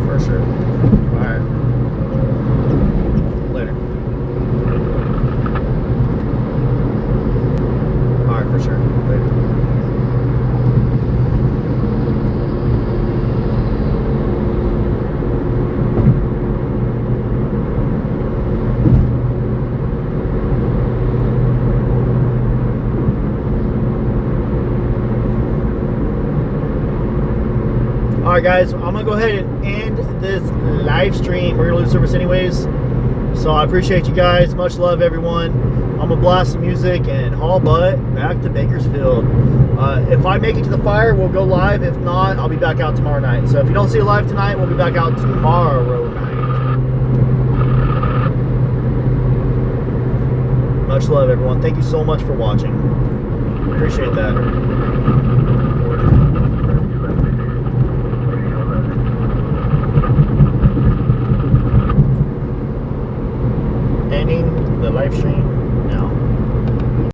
For sure. Alright. Later. Alright, for sure. Later. Alright guys, I'm gonna go ahead and end this live stream. We're gonna lose service anyways, so I appreciate you guys. Much love, everyone. I'm gonna blast some music and haul butt back to Bakersfield. If I make it to the fire, we'll go live. If not, I'll be back out tomorrow night. So if you don't see it live tonight, we'll be back out tomorrow night. Much love, everyone. Thank you so much for watching. Appreciate that. Ending the live stream.